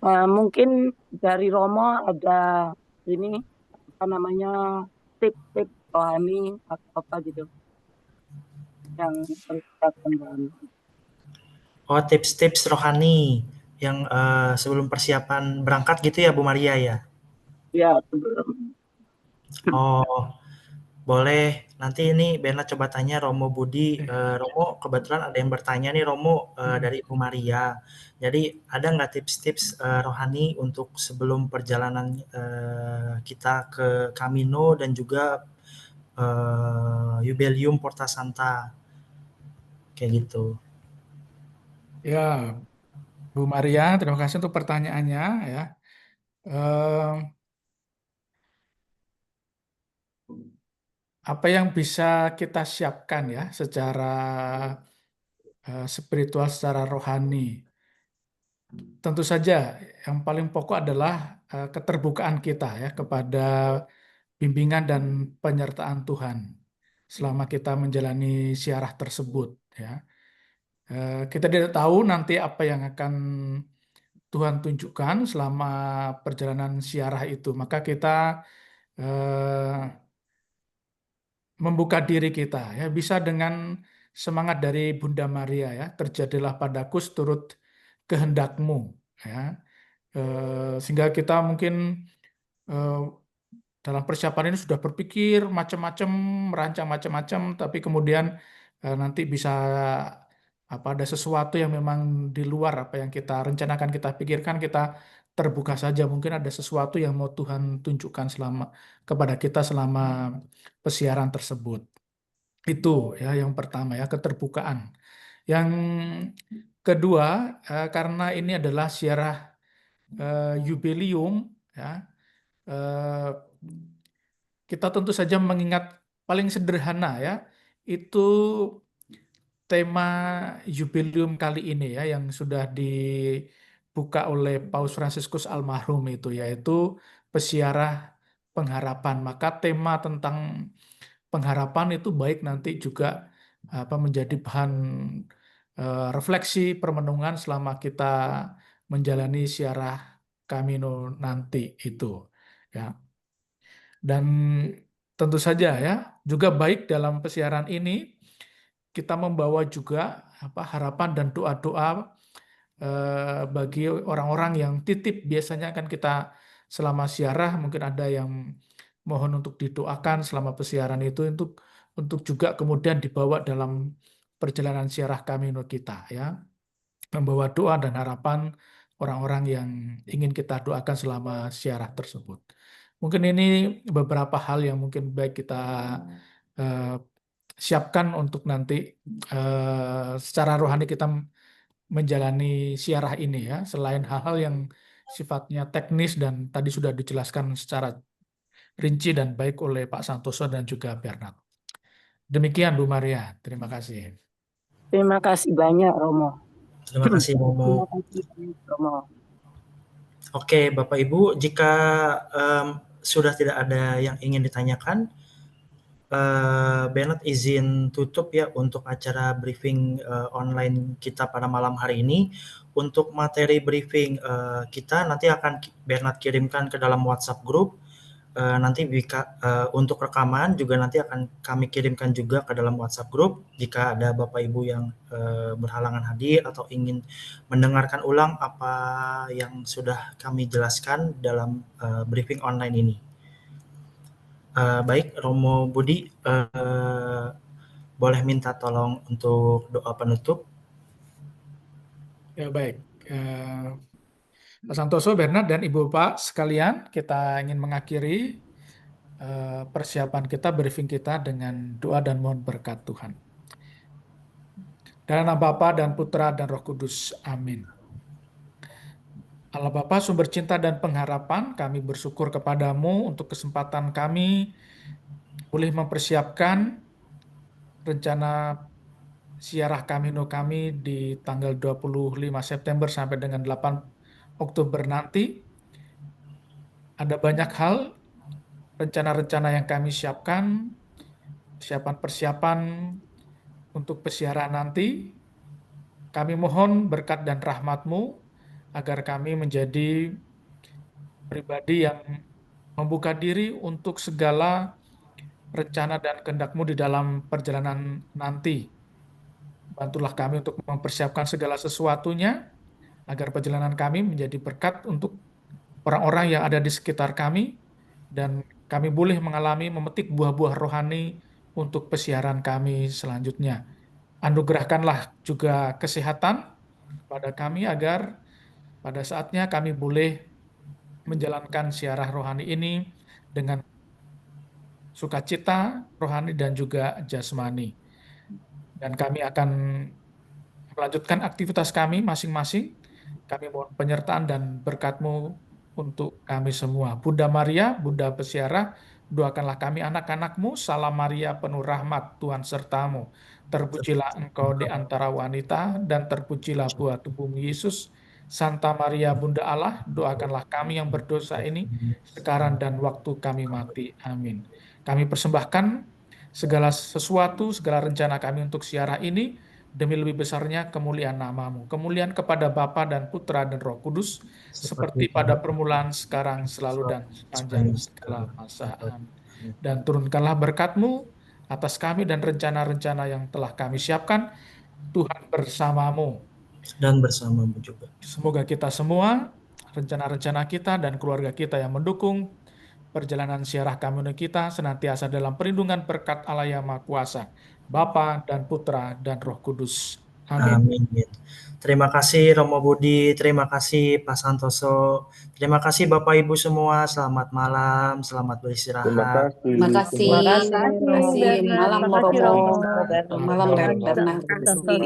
Speaker 4: Mungkin dari Romo ada ini apa namanya tip-tip rohani atau apa gitu yang persiapan rohani.
Speaker 1: Oh, tips-tips rohani yang sebelum persiapan berangkat gitu ya Bu Maria ya?
Speaker 4: Ya, sebelum.
Speaker 1: Oh, boleh. Nanti ini Bella coba tanya Romo Budi. Romo, kebetulan ada yang bertanya nih Romo dari Bu Maria. Jadi ada nggak tips-tips rohani untuk sebelum perjalanan kita ke Camino dan juga Yubelium Porta Santa? Kayak gitu.
Speaker 6: Ya, Bu Maria, terima kasih untuk pertanyaannya ya. apa yang bisa kita siapkan ya secara spiritual, secara rohani. Tentu saja yang paling pokok adalah keterbukaan kita ya kepada bimbingan dan penyertaan Tuhan selama kita menjalani siarah tersebut ya. Kita tidak tahu nanti apa yang akan Tuhan tunjukkan selama perjalanan siarah itu. Maka kita membuka diri kita ya, bisa dengan semangat dari Bunda Maria ya, terjadilah padaku seturut kehendakmu ya. Sehingga kita mungkin dalam persiapan ini sudah berpikir macam-macam, merancang macam-macam, tapi kemudian nanti bisa ada sesuatu yang memang di luar apa yang kita rencanakan, kita pikirkan, kita terbuka saja. Mungkin ada sesuatu yang mau Tuhan tunjukkan kepada kita selama pesiaran tersebut. Itu ya yang pertama ya, keterbukaan. Yang kedua, karena ini adalah siarah jubileum ya, kita tentu saja mengingat paling sederhana ya, itu tema jubileum kali ini ya yang sudah dibuka oleh Paus Fransiskus almarhum itu, yaitu pesiarah pengharapan. Maka tema tentang pengharapan itu baik nanti juga menjadi bahan refleksi permenungan selama kita menjalani siarah Camino nanti itu ya. Dan tentu saja ya juga baik dalam pesiaran ini kita membawa juga harapan dan doa-doa bagi orang-orang yang titip. Biasanya kan kita selama siarah mungkin ada yang mohon untuk didoakan selama pesiaran itu untuk juga kemudian dibawa dalam perjalanan siarah Camino kita ya, membawa doa dan harapan orang-orang yang ingin kita doakan selama siarah tersebut. Mungkin ini beberapa hal yang mungkin baik kita siapkan untuk nanti secara rohani kita menjalani siarah ini ya, selain hal-hal yang sifatnya teknis dan tadi sudah dijelaskan secara rinci dan baik oleh Pak Santoso dan juga Bernard. Demikian Bu Maria, terima kasih.
Speaker 4: Terima kasih banyak Romo.
Speaker 1: Terima kasih Romo.
Speaker 4: Terima kasih banyak, Romo.
Speaker 1: Oke Bapak Ibu, jika sudah tidak ada yang ingin ditanyakan, Bernard izin tutup ya untuk acara briefing online kita pada malam hari ini. Untuk materi briefing kita nanti akan Bernard kirimkan ke dalam WhatsApp group. Nanti untuk rekaman juga nanti akan kami kirimkan juga ke dalam WhatsApp group. Jika ada Bapak Ibu yang berhalangan hadir atau ingin mendengarkan ulang apa yang sudah kami jelaskan dalam briefing online ini. Baik, Romo Budi, boleh minta tolong untuk doa penutup?
Speaker 6: Ya baik, Pak Santoso, Bernard, dan Ibu Pak sekalian, kita ingin mengakhiri persiapan kita, briefing kita dengan doa dan mohon berkat Tuhan. Dalam nama Bapa dan Putra dan Roh Kudus, amin. Allah Bapa, sumber cinta dan pengharapan, kami bersyukur kepadamu untuk kesempatan kami boleh mempersiapkan rencana siarah Camino kami di tanggal 25 September sampai dengan 8 Oktober nanti. Ada banyak hal, rencana-rencana yang kami siapkan, persiapan untuk pesiaran nanti. Kami mohon berkat dan rahmat-Mu agar kami menjadi pribadi yang membuka diri untuk segala rencana dan kehendak-Mu di dalam perjalanan nanti. Bantulah kami untuk mempersiapkan segala sesuatunya, agar perjalanan kami menjadi berkat untuk orang-orang yang ada di sekitar kami, dan kami boleh memetik buah-buah rohani untuk pesiaran kami selanjutnya. Anugerahkanlah juga kesehatan pada kami agar pada saatnya kami boleh menjalankan siarah rohani ini dengan sukacita rohani dan juga jasmani. Dan kami akan melanjutkan aktivitas kami masing-masing. Kami mohon penyertaan dan berkat-Mu untuk kami semua. Bunda Maria, Bunda Pesiarah, Doakanlah kami anak-anak-Mu. Salam Maria penuh rahmat, Tuhan sertamu. Terpujilah engkau di antara wanita, dan terpujilah buah tubuhmu Yesus. Santa Maria Bunda Allah, doakanlah kami yang berdosa ini, sekarang dan waktu kami mati. Amin. Kami persembahkan segala sesuatu, segala rencana kami untuk siarah ini, demi lebih besarnya kemuliaan nama-Mu. Kemuliaan kepada Bapa dan Putra dan Roh Kudus, seperti pada permulaan, sekarang, selalu, dan sepanjang segala masa. Amin. Dan turunkanlah berkat-Mu atas kami dan rencana-rencana yang telah kami siapkan. Tuhan bersama-Mu.
Speaker 1: Dan bersama-Mu juga.
Speaker 6: Semoga kita semua, rencana-rencana kita dan keluarga kita yang mendukung perjalanan siarah Kamino kita senantiasa dalam perlindungan berkat Allah yang Maha Kuasa, Bapa dan Putra dan Roh Kudus. Amin.
Speaker 1: Amin. Terima kasih Romo Budi, terima kasih Pak Santoso, terima kasih Bapak Ibu semua. Selamat malam, selamat beristirahat.
Speaker 10: Terima kasih.
Speaker 3: Terima kasih.
Speaker 10: Malam
Speaker 4: Terima kasih,
Speaker 10: Romo.
Speaker 4: Romo.
Speaker 10: Malam Bernard.
Speaker 4: Santoso.